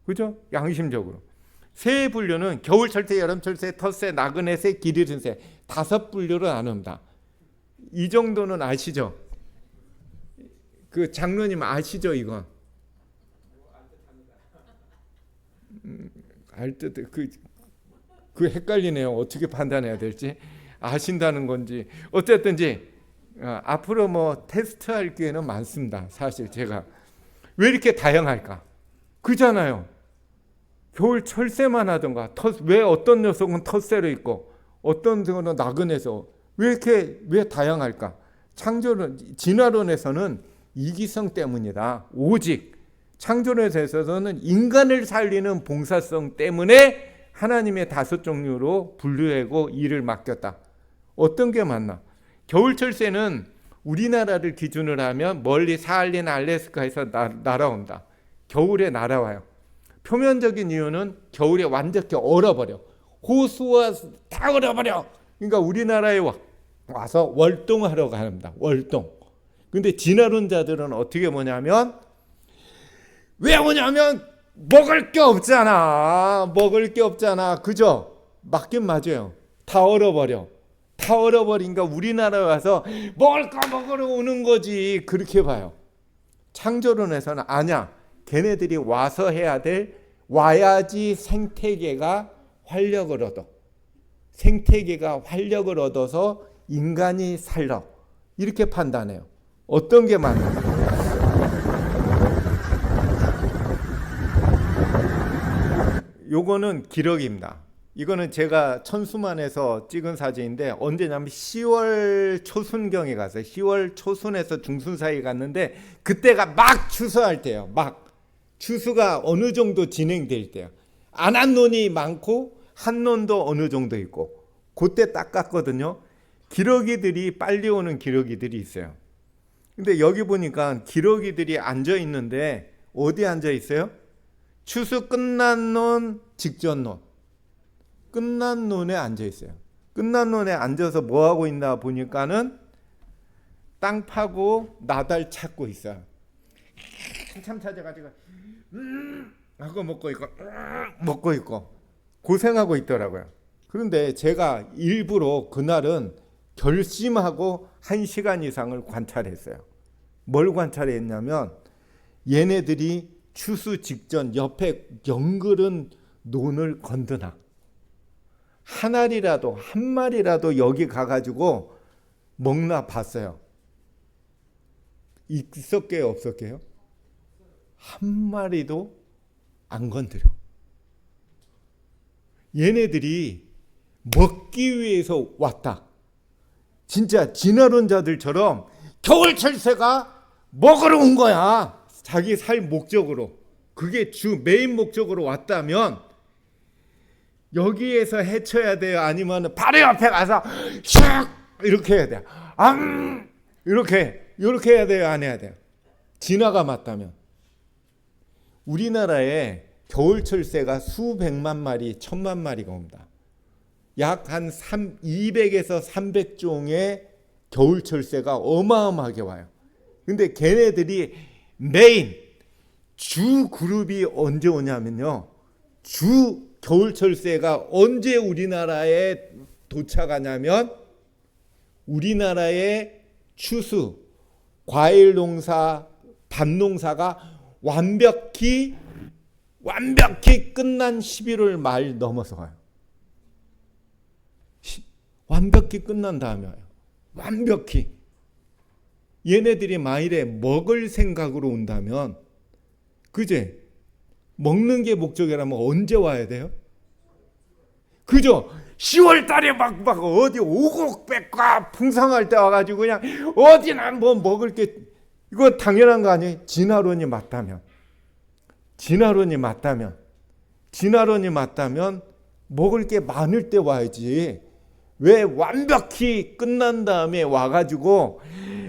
그죠? 양심적으로 새 분류는 겨울 철새, 여름 철새, 텃새, 나그네 새, 길 잃은 새 5분류로 나눕니다. 이 정도는 아시죠? 그 장로님 아시죠 이건? 알듯 그 헷갈리네요. 어떻게 판단해야 될지. 아신다는 건지 어쨌든지 앞으로 뭐 테스트할 기회는 많습니다. 사실 제가 왜 이렇게 다양할까? 그잖아요. 겨울 철새만 하던가 왜 어떤 녀석은 텃새로 있고 어떤 녀석은 나그네서 왜 다양할까? 창조론 진화론에서는 이기성 때문이다. 오직 창조론에서는 인간을 살리는 봉사성 때문에 하나님의 5 종류로 분류하고 일을 맡겼다. 어떤 게 맞나? 겨울 철새는 우리나라를 기준으로 하면 멀리 사할린 알래스카에서 날아온다. 겨울에 날아와요. 표면적인 이유는 겨울에 완전히 얼어버려. 호수와 다 얼어버려. 그러니까 우리나라에 와서 월동하러 갑니다. 월동. 근데 진화론자들은 어떻게 보냐면 왜 오냐면 먹을 게 없잖아. 그죠? 맞긴 맞아요. 다 얼어버리니까 우리나라에 와서 먹을 거 먹으러 오는 거지. 그렇게 봐요. 창조론에서는 아니야. 걔네들이 와야지 생태계가 활력을 얻어서 인간이 살려. 이렇게 판단해요. 어떤 게 맞나? 요거는 기록입니다. 이거는 제가 천수만에서 찍은 사진인데 언제냐면 10월 초순경에 갔어요. 10월 초순에서 중순 사이에 갔는데 그때가 막 추수할 때예요. 막 추수가 어느 정도 진행될 때요. 안 한 논이 많고 한 논도 어느 정도 있고 그때 딱 갔거든요. 기러기들이 빨리 오는 기러기들이 있어요. 근데 여기 보니까 기러기들이 앉아 있는데 어디 앉아 있어요? 추수 끝난 논, 직전 논. 끝난 논에 앉아 있어요. 끝난 논에 앉아서 뭐 하고 있나 보니까는 땅 파고 나달 찾고 있어요. 한참 찾아가지고 하고 먹고 있고 고생하고 있더라고요. 그런데 제가 일부러 그날은 결심하고 1시간 이상을 관찰했어요. 뭘 관찰했냐면 얘네들이 추수 직전 옆에 연그른 논을 건드나 한 마리라도 여기 가가지고 먹나 봤어요. 있었게요, 없었게요? 한 마리도 안 건드려. 얘네들이 먹기 위해서 왔다. 진짜 진화론자들처럼 겨울철새가 먹으러 온 거야. 자기 살 목적으로. 그게 메인 목적으로 왔다면 여기에서 해쳐야 돼요? 아니면 바로 옆에 가서 슉 이렇게 해야 돼요? 이렇게 해야 돼요, 안 해야 돼요? 진화가 맞다면. 우리나라에 겨울철 새가 수백만 마리, 천만 마리가 옵니다. 약 한 200에서 300종의 겨울철 새가 어마어마하게 와요. 근데 걔네들이 메인 주 그룹이 언제 오냐면요, 주 겨울철 새가 언제 우리나라에 도착하냐면 우리나라의 추수, 과일 농사, 밭농사가 완벽히 끝난 11월 말 넘어서 가요. 완벽히 끝난 다음에 와요. 완벽히. 얘네들이 만일에 먹을 생각으로 온다면, 그제 먹는 게 목적이라면 언제 와야 돼요? 그죠? 10월 달에 막 어디 오곡백과 풍성할 때 와가지고 그냥 어디나 뭐 먹을 게, 이거 당연한 거 아니에요? 진화론이 맞다면 먹을 게 많을 때 와야지. 왜 완벽히 끝난 다음에 와가지고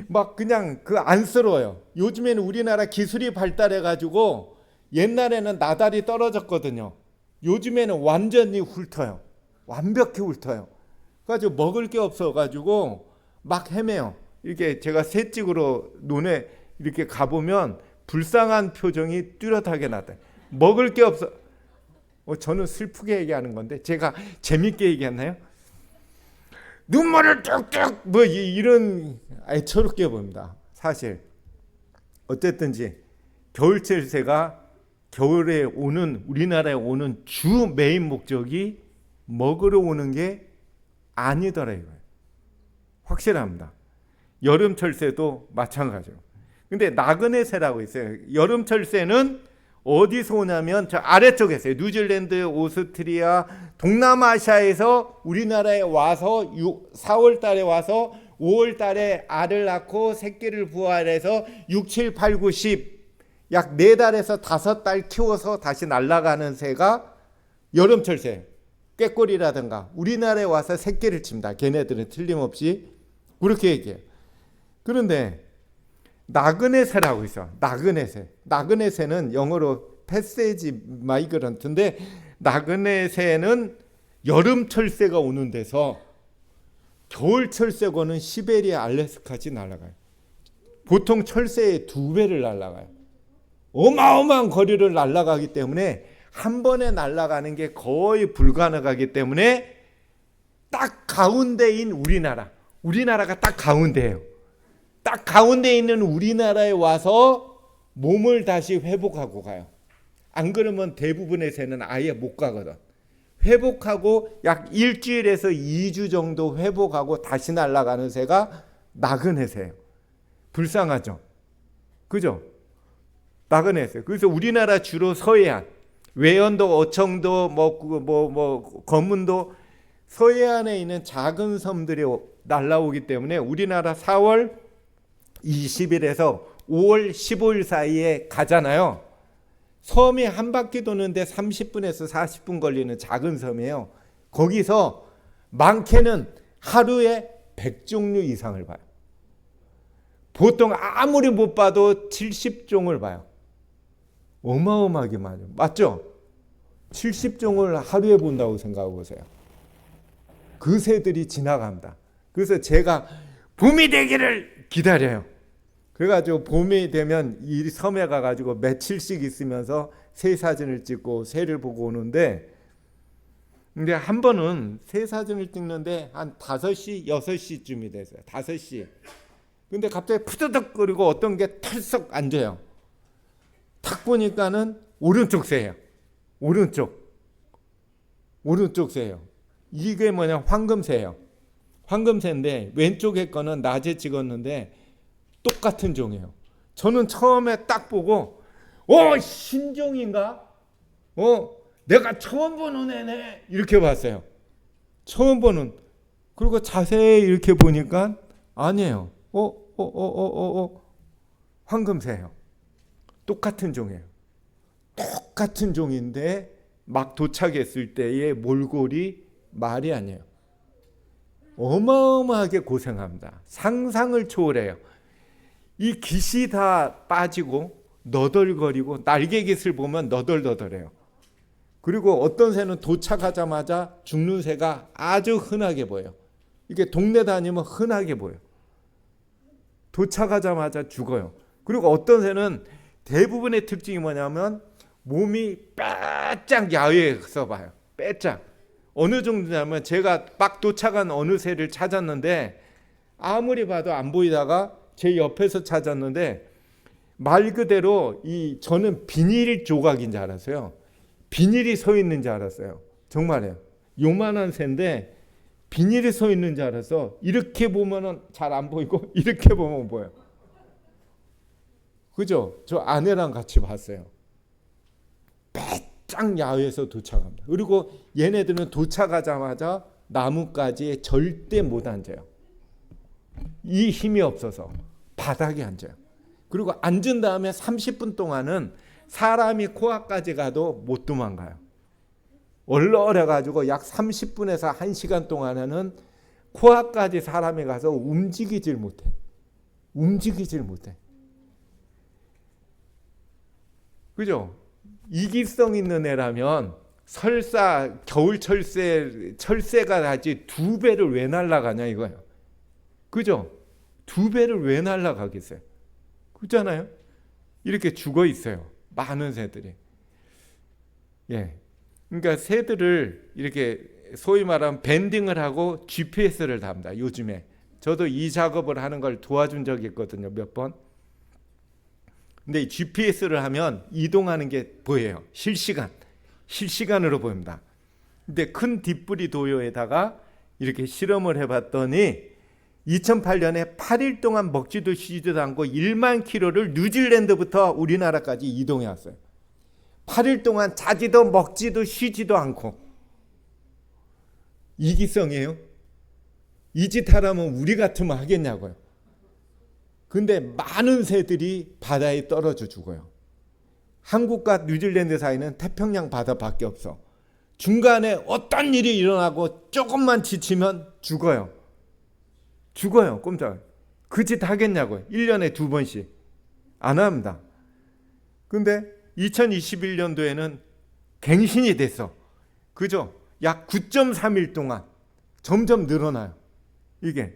막 그냥 그 안쓰러워요. 요즘에는 우리나라 기술이 발달해가지고 옛날에는 나달이 떨어졌거든요. 요즘에는 완전히 훑어요. 완벽히 훑어요. 그래가지고 먹을 게 없어가지고 막 헤매요. 이렇게 제가 새찍으로 논에 이렇게 가보면 불쌍한 표정이 뚜렷하게 나타나요. 먹을 게 없어. 저는 슬프게 얘기하는 건데 제가 재밌게 얘기했나요? 눈물을 뚝뚝 뭐 이런 애처롭게 봅니다. 사실 어쨌든지 겨울철 새가 겨울에 오는, 우리나라에 오는 주 메인 목적이 먹으러 오는 게 아니더라 이거예요. 확실합니다. 여름철 새도 마찬가지로. 근데 나그네 새라고 있어요. 여름철 새는 어디서 오냐면 저 아래쪽에 있어요. 뉴질랜드, 오스트리아, 동남아시아에서 우리나라에 와서 4월 달에 와서 5월 달에 알을 낳고 새끼를 부화해서 6, 7, 8, 9, 10 약 4달에서 5달 키워서 다시 날아가는 새가 여름철 새. 꾀꼬리라든가 우리나라에 와서 새끼를 칩니다. 걔네들은 틀림없이 그렇게 얘기해요. 그런데 나그네 새라고 있어. 나그네 새. 나그네 새는 영어로 패세지 마이그런트인데, 나그네 새는 여름철 새가 오는 데서 겨울철 새고는 시베리아, 알래스카까지 날아가요. 보통 철새의 2배를 날아가요. 어마어마한 거리를 날아가기 때문에 한 번에 날아가는 게 거의 불가능하기 때문에 딱 가운데인 우리나라가 딱 가운데예요. 딱 가운데 있는 우리나라에 와서 몸을 다시 회복하고 가요. 안 그러면 대부분의 새는 아예 못 가거든. 회복하고 약 일주일에서 2주 정도 회복하고 다시 날아가는 새가 나그네 새예요. 불쌍하죠? 그죠? 나그네 새. 그래서 우리나라 주로 서해안, 외연도, 어청도, 검문도, 서해안에 있는 작은 섬들이 날아오기 때문에 우리나라 4월 20일에서 5월 15일 사이에 가잖아요. 섬이 한 바퀴 도는데 30분에서 40분 걸리는 작은 섬이에요. 거기서 많게는 하루에 100종류 이상을 봐요. 보통 아무리 못 봐도 70종을 봐요. 어마어마하게 많아요. 맞죠? 70종을 하루에 본다고 생각해 보세요. 그 새들이 지나갑니다. 그래서 제가 봄이 되기를 기다려요. 그래가지고 봄이 되면 이 섬에 가가지고 며칠씩 있으면서 새 사진을 찍고 새를 보고 오는데, 근데 한 번은 새 사진을 찍는데 한 5시, 6시쯤이 됐어요. 5시. 근데 갑자기 푸드덕거리고 어떤 게 털썩 앉아요. 탁 보니까는 오른쪽 새예요. 오른쪽 새예요. 이게 뭐냐, 황금새예요. 황금새인데 왼쪽에 거는 낮에 찍었는데 똑같은 종이에요. 저는 처음에 딱 보고 신종인가? 내가 처음 보는 애네 이렇게 봤어요. 처음 보는. 그리고 자세히 이렇게 보니까 아니에요. 황금새예요. 똑같은 종이에요. 똑같은 종인데 막 도착했을 때의 몰골이 말이 아니에요. 어마어마하게 고생합니다. 상상을 초월해요. 이 깃이 다 빠지고 너덜거리고 날개깃을 보면 너덜너덜해요. 그리고 어떤 새는 도착하자마자 죽는 새가 아주 흔하게 보여요. 이게 동네 다니면 흔하게 보여요. 도착하자마자 죽어요. 그리고 어떤 새는 대부분의 특징이 뭐냐면 몸이 빼짝 야외에서 봐요. 빼짝. 어느 정도냐면 제가 막 도착한 어느 새를 찾았는데 아무리 봐도 안 보이다가 제 옆에서 찾았는데 말 그대로 저는 비닐 조각인 줄 알았어요. 비닐이 서 있는 줄 알았어요. 정말이에요. 요만한 새인데 비닐이 서 있는 줄 알아서 이렇게 보면은 잘 안 보이고 이렇게 보면 보여요. 그죠? 저 아내랑 같이 봤어요. 빼짝 야외에서 도착합니다. 그리고 얘네들은 도착하자마자 나뭇가지에 절대 못 앉아요. 이 힘이 없어서 바닥에 앉아요. 그리고 앉은 다음에 30분 동안은 사람이 코앞까지 가도 못 도망가요. 얼얼해가지고 약 30분에서 1시간 동안에는 코앞까지 사람이 가서 움직이질 못해. 그죠? 이기성 있는 애라면 설사 겨울 철새가 나지 2배를 왜 날아가냐 이거예요. 그죠? 2배를 왜 날아가겠어요? 그렇잖아요? 이렇게 죽어 있어요. 많은 새들이. 예. 그러니까 새들을 이렇게 소위 말하면 밴딩을 하고 GPS를 답니다. 요즘에. 저도 이 작업을 하는 걸 도와준 적이 있거든요. 몇 번. 근데 GPS를 하면 이동하는 게 보여요. 실시간으로 보입니다. 근데 큰 뒷부리 도요에다가 이렇게 실험을 해봤더니 2008년에 8일 동안 먹지도 쉬지도 않고 1만 킬로를 뉴질랜드부터 우리나라까지 이동해 왔어요. 8일 동안 자지도 먹지도 쉬지도 않고. 이기성이에요? 이 짓 하라면 우리 같으면 하겠냐고요. 근데 많은 새들이 바다에 떨어져 죽어요. 한국과 뉴질랜드 사이는 태평양 바다밖에 없어. 중간에 어떤 일이 일어나고 조금만 지치면 죽어요. 꼼짝. 그 짓 하겠냐고요. 1년에 2번씩. 안 합니다. 근데 2021년도에는 갱신이 됐어. 그죠? 약 9.3일 동안 점점 늘어나요. 이게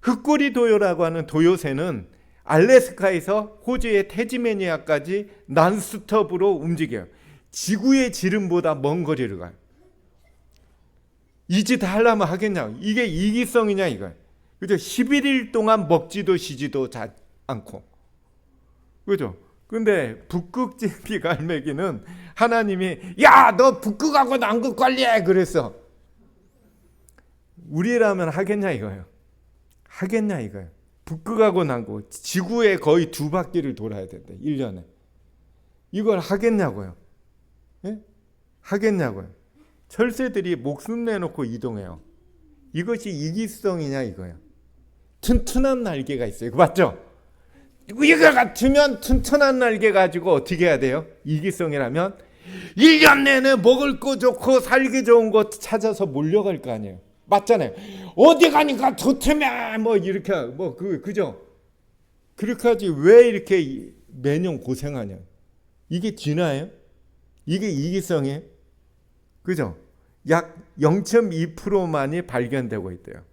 흑꼬리 도요라고 하는 도요새는 알래스카에서 호주의 태즈메니아까지 난스톱으로 움직여요. 지구의 지름보다 먼 거리를 가요. 이 짓 하려면 하겠냐고. 이게 이기성이냐 이거예요. 그죠? 11일 동안 먹지도 쉬지도 않고. 그죠? 근데 북극진 비갈매기는 하나님이 야, 너 북극하고 남극 관리해 그랬어. 우리라면 하겠냐 이거예요. 북극하고 남극 지구에 거의 2바퀴를 돌아야 된대. 1년에. 이걸 하겠냐고요. 예? 하겠냐고요. 철새들이 목숨 내놓고 이동해요. 이것이 이기성이냐 이거예요. 튼튼한 날개가 있어요. 이거 맞죠? 이거 같으면 튼튼한 날개 가지고 어떻게 해야 돼요? 이기성이라면 1년 내내 먹을 거 좋고 살기 좋은 거 찾아서 몰려갈 거 아니에요. 맞잖아요. 어디 가니까 좋다며 뭐 이렇게 그죠? 그렇게 하지 왜 이렇게 매년 고생하냐? 이게 진화예요? 이게 이기성이에요? 그죠? 약 0.2%만이 발견되고 있대요.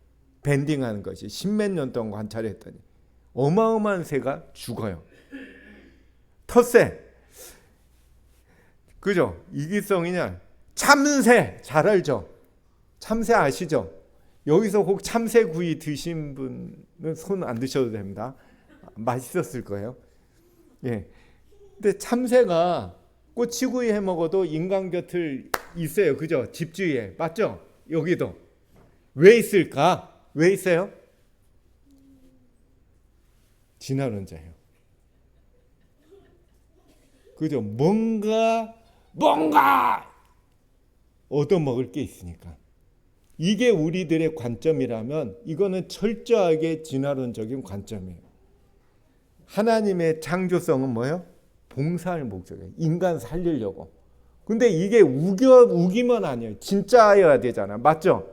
밴딩하는 것이 10몇 년 동안 관찰했더니 어마어마한 새가 죽어요. 텃새. 그죠? 이기성이냐? 참새 잘 알죠? 참새 아시죠? 여기서 혹 참새구이 드신 분은 손 안 드셔도 됩니다. 맛있었을 거예요. 예. 근데 참새가 꼬치구이 해 먹어도 인간 곁을 있어요. 그죠? 집 주위에. 맞죠? 여기도. 왜 있을까? 왜 있어요? 진화론자예요. 그죠? 뭔가 얻어먹을 게 있으니까. 이게 우리들의 관점이라면 이거는 철저하게 진화론적인 관점이에요. 하나님의 창조성은 뭐예요? 봉사할 목적이에요. 인간 살리려고. 근데 이게 우기면 아니에요. 진짜여야 되잖아. 맞죠?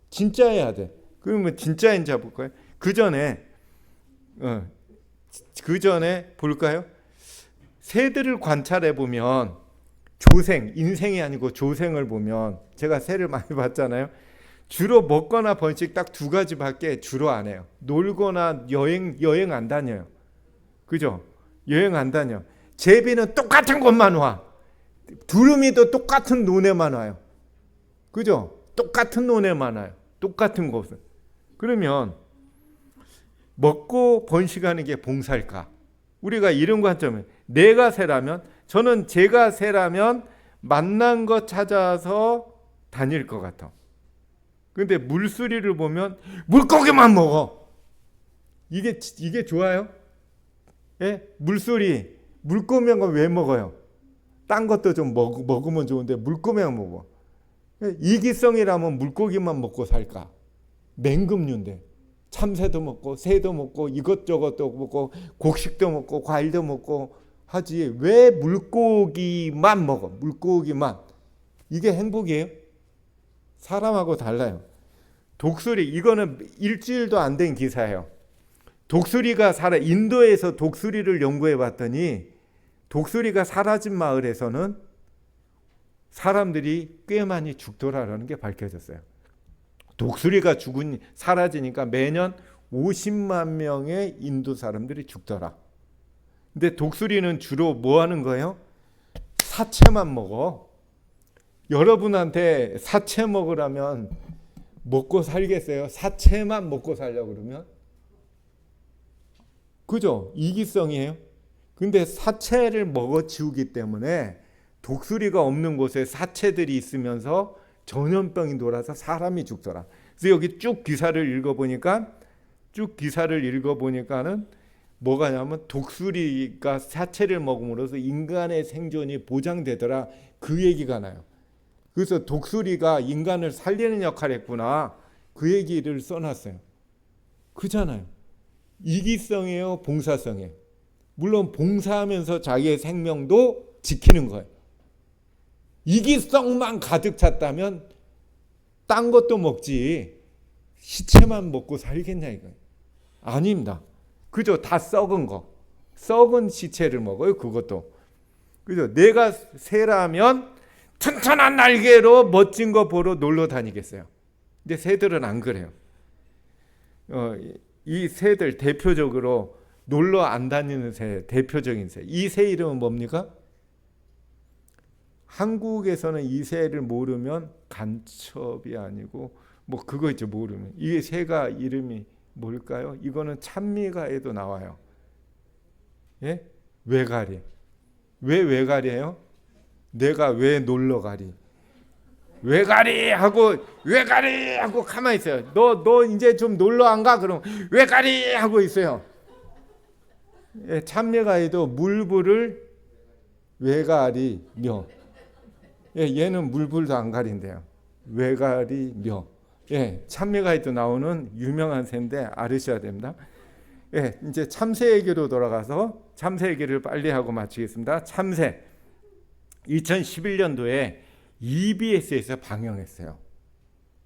진짜여야 돼. 그러면 진짜인지 볼까요? 그 전에 볼까요? 새들을 관찰해 보면 조생, 인생이 아니고 조생을 보면 제가 새를 많이 봤잖아요. 주로 먹거나 번식 딱 두 가지밖에 주로 안 해요. 놀거나 여행 안 다녀요. 그죠? 여행 안 다녀. 제비는 똑같은 곳만 와. 두루미도 똑같은 논에만 와요. 그죠? 똑같은 논에만 와요. 똑같은 곳은. 그러면 먹고 번식하는 게 봉사일까? 우리가 이런 관점에 내가 새라면, 저는 제가 새라면 만난 거 찾아서 다닐 것 같아. 근데 물수리를 보면 물고기만 먹어. 이게 좋아요? 예? 물소리, 물고기만 왜 먹어요? 딴 것도 좀 먹으면 좋은데 물고기만 먹어. 이기성이라면 물고기만 먹고 살까? 맹금류인데 참새도 먹고 새도 먹고 이것저것도 먹고 곡식도 먹고 과일도 먹고 하지 왜 물고기만 먹어? 물고기만. 이게 행복이에요? 사람하고 달라요. 독수리, 이거는 일주일도 안 된 기사예요. 독수리가 인도에서 독수리를 연구해 봤더니 독수리가 사라진 마을에서는 사람들이 꽤 많이 죽더라라는 게 밝혀졌어요. 독수리가 사라지니까 매년 50만 명의 인도 사람들이 죽더라. 근데 독수리는 주로 뭐 하는 거예요? 사체만 먹어. 여러분한테 사체 먹으라면 먹고 살겠어요? 사체만 먹고 살려고 그러면? 그죠? 이기성이에요. 근데 사체를 먹어 치우기 때문에 독수리가 없는 곳에 사체들이 있으면서 전염병이 돌아서 사람이 죽더라. 그래서 여기 쭉 기사를 읽어보니까는 뭐가냐면 독수리가 사체를 먹음으로써 인간의 생존이 보장되더라. 그 얘기가 나요. 그래서 독수리가 인간을 살리는 역할을 했구나. 그 얘기를 써놨어요. 그잖아요. 이기성이에요, 봉사성이에요. 물론 봉사하면서 자기의 생명도 지키는 거예요. 이기성만 가득 찼다면 딴 것도 먹지 시체만 먹고 살겠냐 이거예요. 아닙니다. 그죠? 다 썩은 거. 썩은 시체를 먹어요. 그것도. 그죠? 내가 새라면 튼튼한 날개로 멋진 거 보러 놀러 다니겠어요. 근데 새들은 안 그래요. 이 새들 대표적으로 놀러 안 다니는 새, 대표적인 새. 이 새 이름은 뭡니까? 한국에서는 이 새를 모르면 간첩이 아니고 뭐 그거 있죠, 모르면. 이 새가 이름이 뭘까요? 이거는 찬미가에도 나와요. 예? 왜가리. 왜 왜가리예요? 내가 왜 놀러 가리? 왜가리 하고 가만히 있어요. 너 이제 좀 놀러 안 가? 그럼 왜가리 하고 있어요. 예, 찬미가에도 물불을 왜가리며. 예, 얘는 물불도 안 가린대요. 왜가리며. 예, 찬미가에도 나오는 유명한 새인데 알으셔야 됩니다. 예, 이제 참새 얘기로 돌아가서 참새 얘기를 빨리 하고 마치겠습니다. 참새 2011년도에 EBS에서 방영했어요.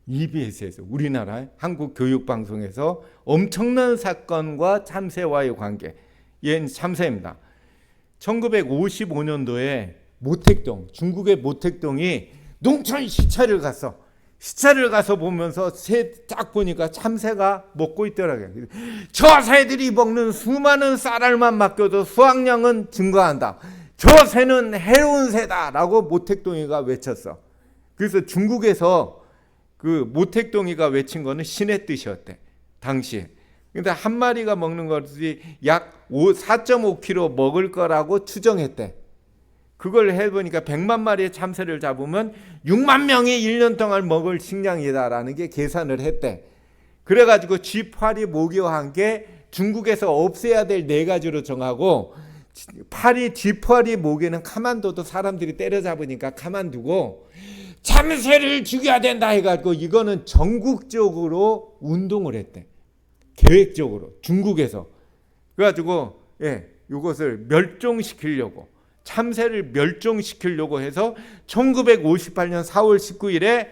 EBS에서 우리나라 한국 교육방송에서 엄청난 사건과 참새와의 관계. 얘는 참새입니다. 1955년도에 모택동, 중국의 모택동이 농촌 시찰을 가서 보면서 새 딱 보니까 참새가 먹고 있더라고요. 저 새들이 먹는 수많은 쌀알만 맡겨도 수확량은 증가한다. 저 새는 해로운 새다라고 모택동이가 외쳤어. 그래서 중국에서 그 모택동이가 외친 거는 신의 뜻이었대. 당시에. 근데 한 마리가 먹는 것이 약 4.5kg 먹을 거라고 추정했대. 그걸 해보니까 100만 마리의 참새를 잡으면 6만 명이 1년 동안 먹을 식량이다라는 게 계산을 했대. 그래가지고 G8이 목요한 게 중국에서 없애야 될 4가지로 정하고 G8이 목요는 가만둬도 사람들이 때려잡으니까 가만두고 참새를 죽여야 된다 해가지고 이거는 전국적으로 운동을 했대. 계획적으로 중국에서. 그래가지고 이것을 멸종시키려고 참새를 멸종시키려고 해서 1958년 4월 19일에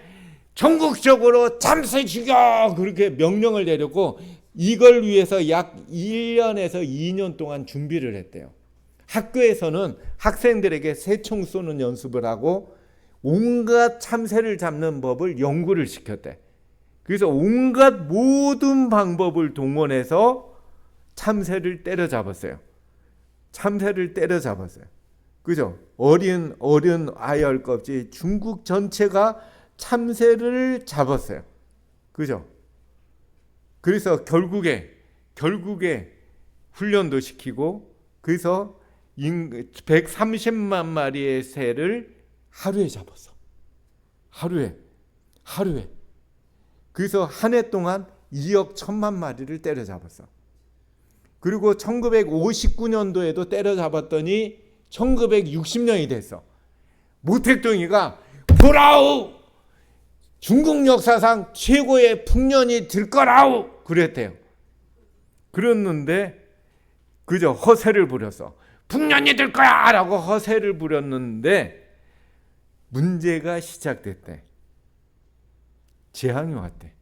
전국적으로 참새 죽여 그렇게 명령을 내렸고 이걸 위해서 약 1년에서 2년 동안 준비를 했대요. 학교에서는 학생들에게 새총 쏘는 연습을 하고 온갖 참새를 잡는 법을 연구를 시켰대. 그래서 온갖 모든 방법을 동원해서 참새를 때려잡았어요. 참새를 때려잡았어요. 그죠? 어린 아이 할 것 없이 중국 전체가 참새를 잡았어요. 그죠? 그래서 결국에 훈련도 시키고 그래서 130만 마리의 새를 하루에 잡았어. 하루에. 그래서 한 해 동안 2억 1천만 마리를 때려잡았어. 그리고 1959년도에도 때려잡았더니 1960년이 됐어. 모택동이가 보라우! 중국 역사상 최고의 풍년이 들 거라우! 그랬대요. 그랬는데 그저 허세를 부렸어. 풍년이 들 거야! 라고 허세를 부렸는데 문제가 시작됐대. 재앙이 왔대.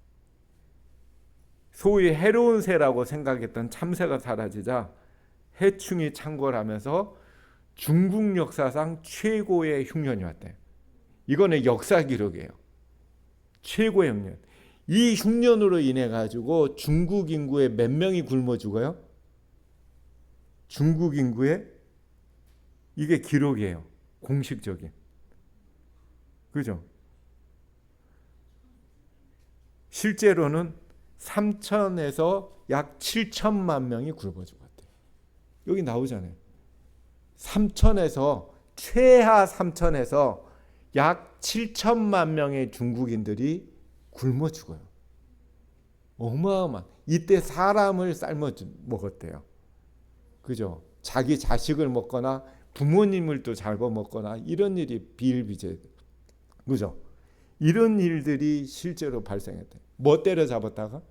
소위 해로운 새라고 생각했던 참새가 사라지자 해충이 창궐하면서 중국 역사상 최고의 흉년이 왔대. 이거는 역사 기록이에요. 최고의 흉년. 이 흉년으로 인해 가지고 중국 인구의 몇 명이 굶어 죽어요? 중국 인구의 이게 기록이에요. 공식적인. 그죠? 실제로는 3천에서 약 7천만 명이 굶어 죽었대요. 여기 나오잖아요. 3천에서 최하 3천에서 약 7천만 명의 중국인들이 굶어 죽어요. 어마어마한. 이때 사람을 삶아 먹었대요. 그죠? 자기 자식을 먹거나 부모님을 또 잡아 먹거나 이런 일이 비일비재. 그죠? 이런 일들이 실제로 발생했대. 뭐 때려잡았다가?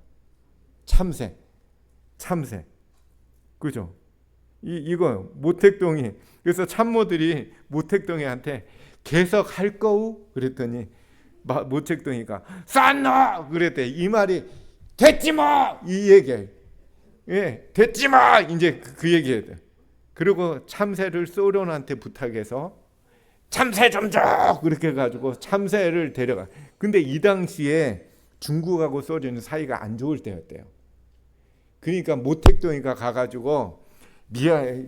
참새. 그죠? 이거 모택동이 그래서 참모들이 모택동이한테 계속 할 거우 그랬더니 모택동이가 싼너 그랬대. 이 말이 됐지 뭐 이 얘기. 예, 됐지 뭐 이제 그 얘기해야 돼. 그리고 참새를 소련한테 부탁해서 참새 좀 줘 그렇게 해가지고 참새를 데려가. 근데 이 당시에 중국하고 소련은 사이가 안 좋을 때였대요. 그러니까 모택동이가 가가지고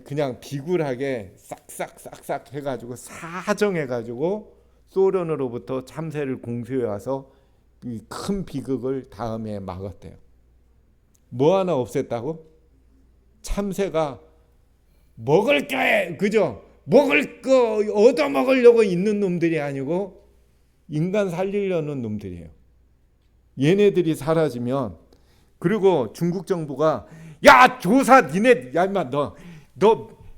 그냥 비굴하게 싹싹 해가지고 사정해가지고 소련으로부터 참새를 공수해 와서 이 큰 비극을 다음에 막았대요. 뭐 하나 없앴다고? 참새가 먹을 게 그죠? 먹을 거 얻어 먹으려고 있는 놈들이 아니고 인간 살리려는 놈들이에요. 얘네들이 사라지면 그리고 중국 정부가 야 조사 니네 야 임마 너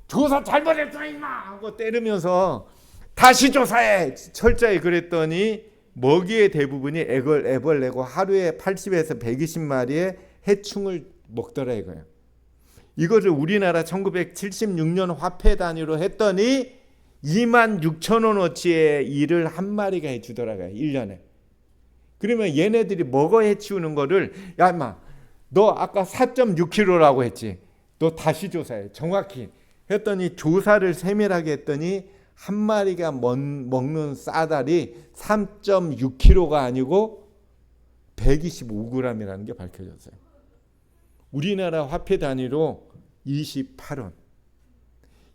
조사 잘못했어 임마 하고 때리면서 다시 조사해 철저히 그랬더니 먹이의 대부분이 애벌레고 하루에 80에서 120마리의 해충을 먹더라 이거예요. 이거를 우리나라 1976년 화폐 단위로 했더니 26,000원어치의 일을 한 마리가 해주더라고요. 1년에. 그러면 얘네들이 먹어 해치우는 거를 야 임마 너 아까 4.6kg라고 했지. 너 다시 조사해. 정확히 했더니 조사를 세밀하게 했더니 한 마리가 먹는 쌀알이 3.6kg가 아니고 125g이라는 게 밝혀졌어요. 우리나라 화폐 단위로 28원.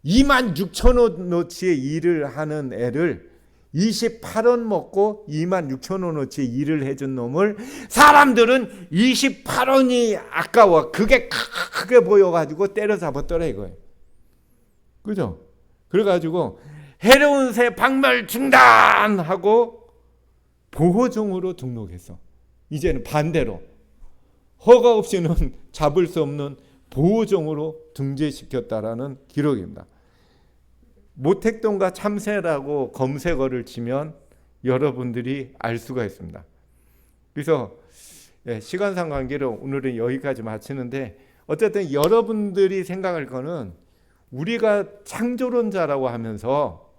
26,000원어치의 일을 하는 애를 28원 먹고 26,000원어치 일을 해준 놈을 사람들은 28원이 아까워. 그게 크게 보여가지고 때려잡았더라 이거예요. 그죠? 그래가지고 해로운 새 박멸 중단하고 보호종으로 등록했어. 이제는 반대로 허가 없이는 잡을 수 없는 보호종으로 등재시켰다라는 기록입니다. 모택동과 참새라고 검색어를 치면 여러분들이 알 수가 있습니다. 그래서 시간상 관계로 오늘은 여기까지 마치는데 어쨌든 여러분들이 생각할 거는 우리가 창조론자라고 하면서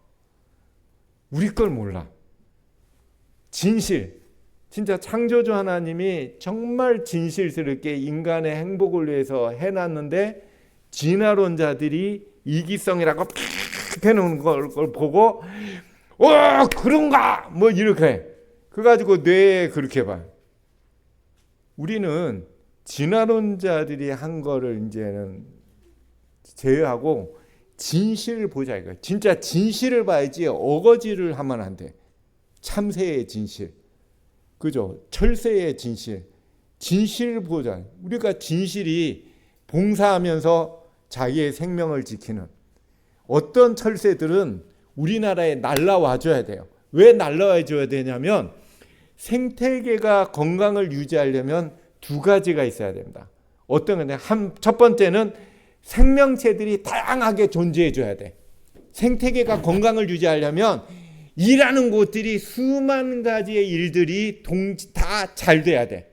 우리 걸 몰라. 진실, 진짜 창조주 하나님이 정말 진실스럽게 인간의 행복을 위해서 해놨는데 진화론자들이 이기성이라고 팍 해놓은 걸 보고 그런가 뭐 이렇게 해. 그래가지고 뇌에 그렇게 봐. 우리는 진화론자들이 한 거를 이제는 제외하고 진실을 보자 이거. 진짜 진실을 봐야지 어거지를 하면 안 돼. 참새의 진실, 그죠? 철새의 진실, 진실을 보자. 우리가 진실이 봉사하면서 자기의 생명을 지키는 어떤 철새들은 우리나라에 날라와 줘야 돼요. 왜 날라와 줘야 되냐면 생태계가 건강을 유지하려면 두 가지가 있어야 됩니다. 어떤 건데 첫 번째는 생명체들이 다양하게 존재해 줘야 돼. 생태계가 건강을 유지하려면 일하는 곳들이 수만 가지의 일들이 다 잘 돼야 돼.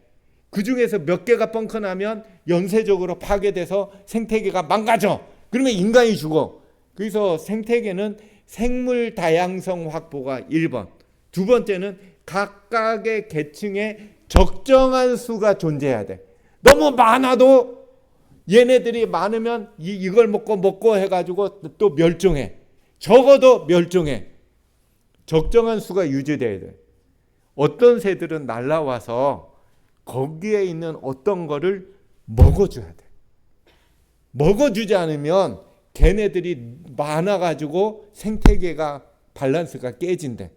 그 중에서 몇 개가 뻥커나면 연쇄적으로 파괴돼서 생태계가 망가져. 그러면 인간이 죽어. 그래서 생태계는 생물 다양성 확보가 1번. 두 번째는 각각의 계층에 적정한 수가 존재해야 돼. 너무 많아도 얘네들이 많으면 이걸 먹고 해가지고 또 멸종해. 적어도 멸종해. 적정한 수가 유지돼야 돼. 어떤 새들은 날라와서 거기에 있는 어떤 거를 먹어줘야 돼. 먹어주지 않으면 걔네들이 많아가지고 생태계가 밸런스가 깨진대.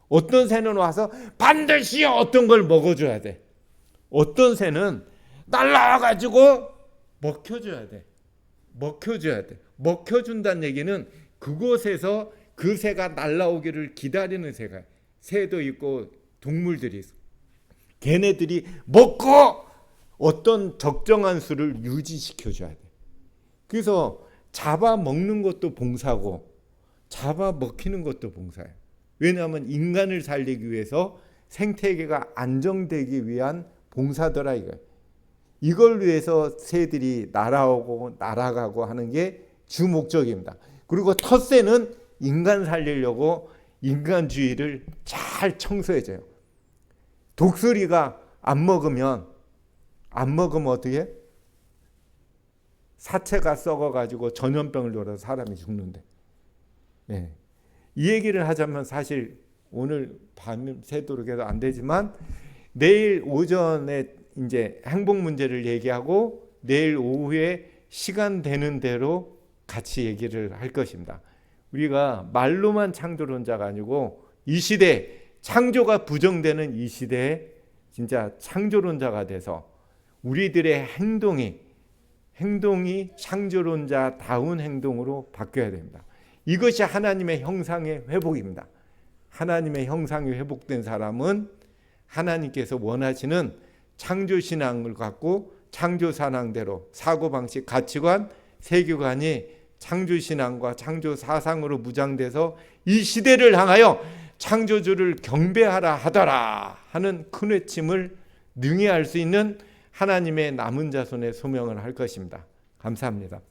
어떤 새는 와서 반드시 어떤 걸 먹어줘야 돼. 어떤 새는 날라와가지고 먹혀줘야 돼. 먹혀줘야 돼. 먹혀준다는 얘기는 그곳에서 그 새가 날라오기를 기다리는 새도 있고 동물들이 있어. 걔네들이 먹고 어떤 적정한 수를 유지시켜줘야 돼. 그래서 잡아먹는 것도 봉사고 잡아먹히는 것도 봉사예요. 왜냐하면 인간을 살리기 위해서 생태계가 안정되기 위한 봉사더라 이거예요. 이걸 위해서 새들이 날아오고 날아가고 하는 게 주 목적입니다. 그리고 텃새는 인간 살리려고 인간주의를 잘 청소해줘요. 독수리가 안 먹으면 어떻게 해? 사체가 썩어가지고 전염병을 돌아서 사람이 죽는데. 네. 이 얘기를 하자면 사실 오늘 밤 새도록 해도 안 되지만 내일 오전에 이제 행복 문제를 얘기하고 내일 오후에 시간 되는 대로 같이 얘기를 할 것입니다. 우리가 말로만 창조론자가 아니고 이 시대 창조가 부정되는 이 시대에 진짜 창조론자가 돼서 우리들의 행동이 창조론자다운 행동으로 바뀌어야 됩니다. 이것이 하나님의 형상의 회복입니다. 하나님의 형상이 회복된 사람은 하나님께서 원하시는 창조신앙을 갖고 창조사상대로 사고방식, 가치관, 세계관이 창조신앙과 창조사상으로 무장돼서 이 시대를 향하여 창조주를 경배하라 하더라 하는 큰 외침을 능히 할 수 있는 하나님의 남은 자손의 소명을 할 것입니다. 감사합니다.